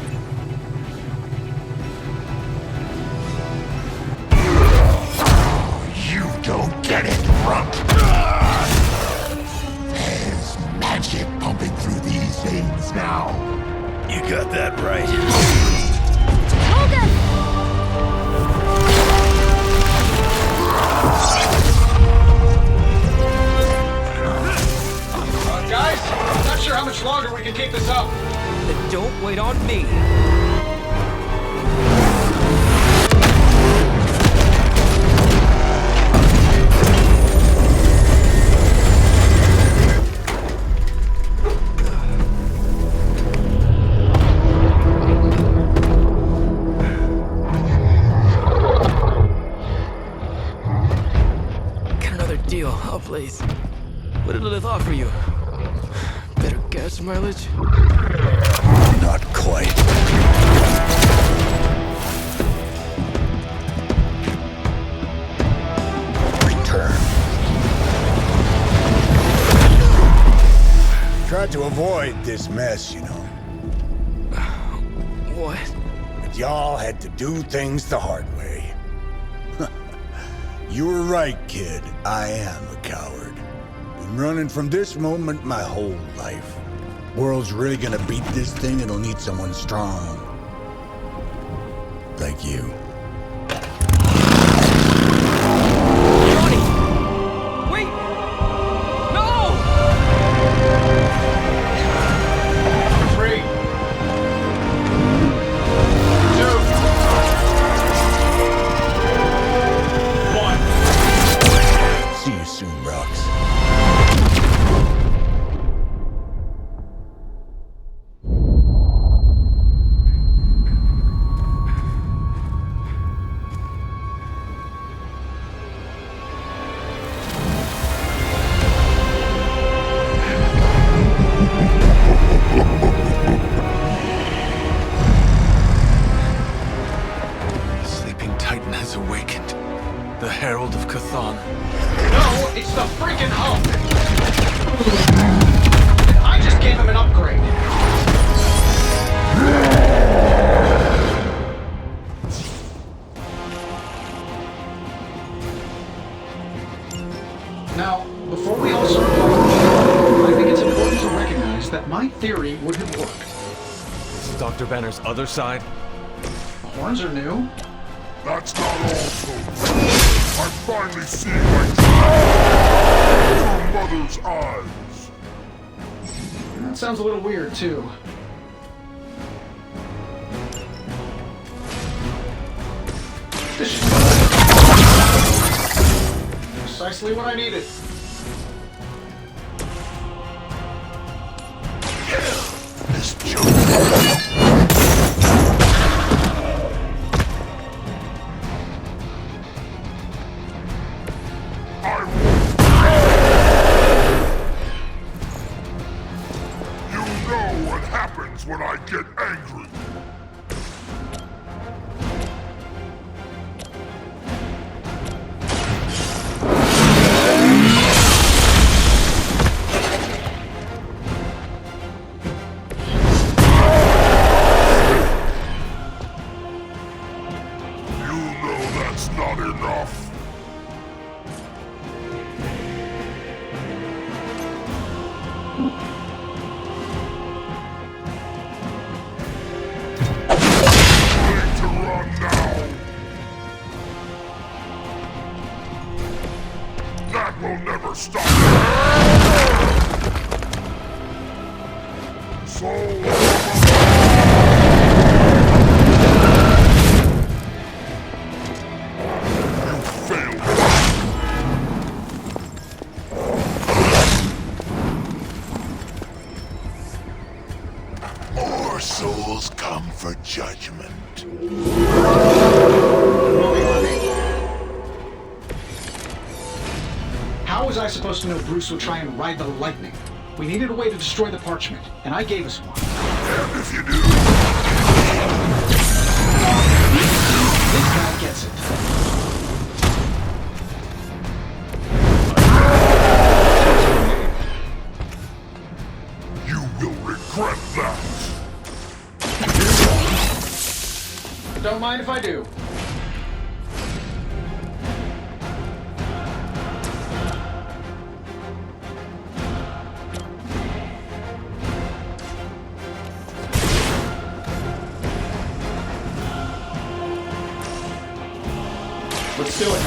You don't get it, rump. There's magic pumping through these veins now. You got that right. Don't wait on me. Got another deal. Oh, please. What did Lilith offer you? Better gas mileage? Not quite. Return. Tried to avoid this mess, you know. What? But y'all had to do things the hard way. You were right, kid. I am a coward. Been running from this moment my whole life. World's really gonna beat this thing, it'll need someone strong. Like you. Wait! No! 3, 2, 1. See you soon, Rox. Sleeping Titan has awakened. The Herald of Chthon. No, it's the freaking Hulk! And I just gave him an upgrade. Now, before we all start talking, I think it's important to recognize that my theory would have worked. This is Dr. Banner's other side? The horns are new. That's not all, folks. I'm finally seeing my child through mother's eyes. That sounds a little weird, too. This should precisely what I needed. This joke. You know what happens when I get angry. You know that's not enough. Need to run now. That will never stop. You failed. More souls come for judgment. How was I supposed to know Bruce would try and ride the lightning? We needed a way to destroy the parchment, and I gave us one. And if you do, This guy gets it. you will regret that. Don't mind if I do. Let's do it.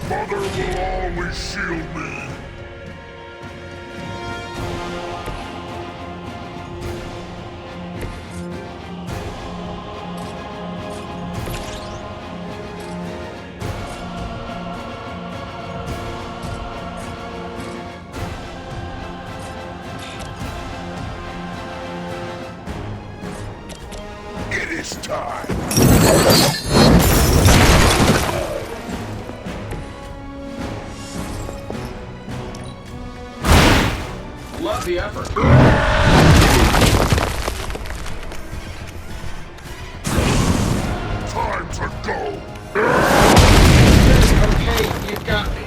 Mother will always shield me. It is time. Love the effort. Time to go. Okay, you got me.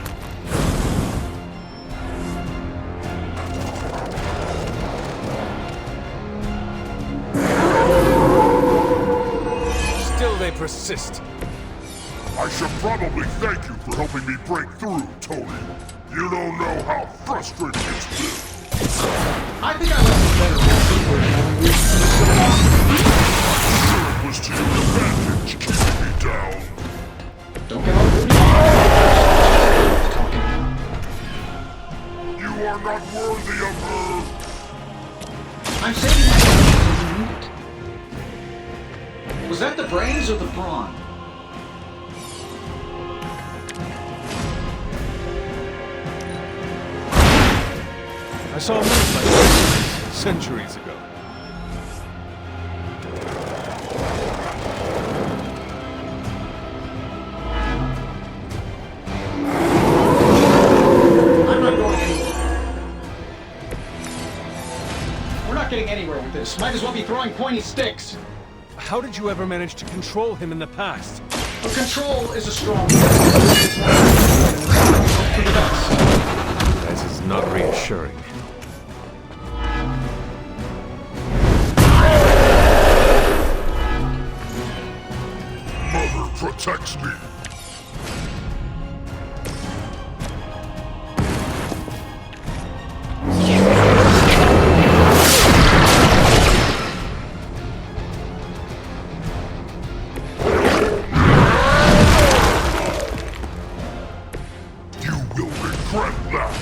Still they persist. I should probably thank you for helping me break through, Tony. You don't know how frustrating it's been. I think I left a better Sure, it was to your advantage keeping me down. Don't get all rude. You are not worthy of her. I'm saving myself until you need it. Was that the brains or the brawn? I saw a move like this centuries ago. I'm not going anywhere. We're not getting anywhere with this. Might as well be throwing pointy sticks. How did you ever manage to control him in the past? Well, control is a strong word. Hope for the best. This is not reassuring. Mother protects me. You will regret that.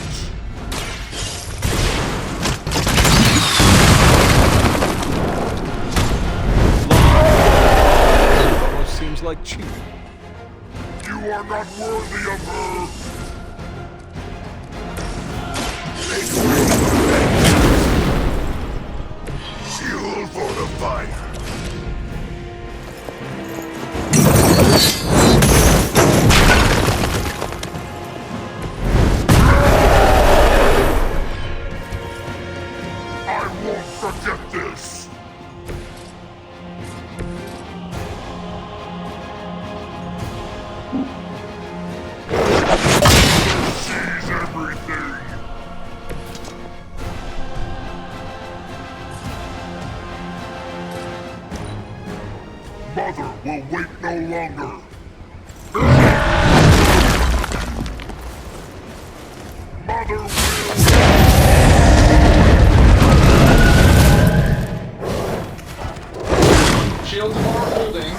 Almost seems like cheating. You are not worthy of her. Fuel for the fire. I won't forget this. Sees everything. Mother will wait no longer. Mother will. Shields are holding.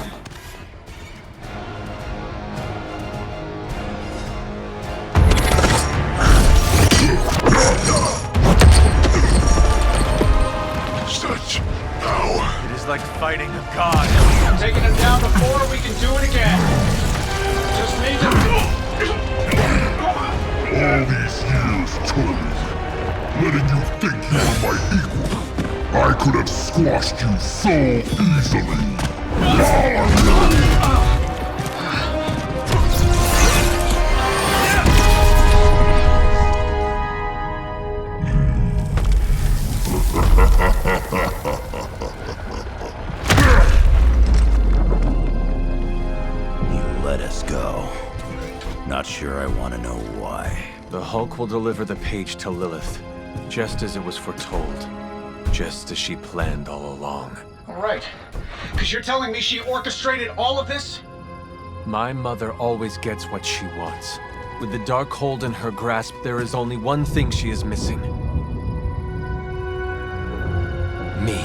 Such. Ow. It is like fighting a god. Taking him down before, we can do it again. Just need to... All these years, Tony, letting you think you were my equal, I could have squashed you so easily. You let us go. Not sure I want to know why. The Hulk will deliver the page to Lilith, just as it was foretold. Just as she planned all along. All right. Because you're telling me she orchestrated all of this? My mother always gets what she wants. With the Darkhold in her grasp, there is only one thing she is missing. Me.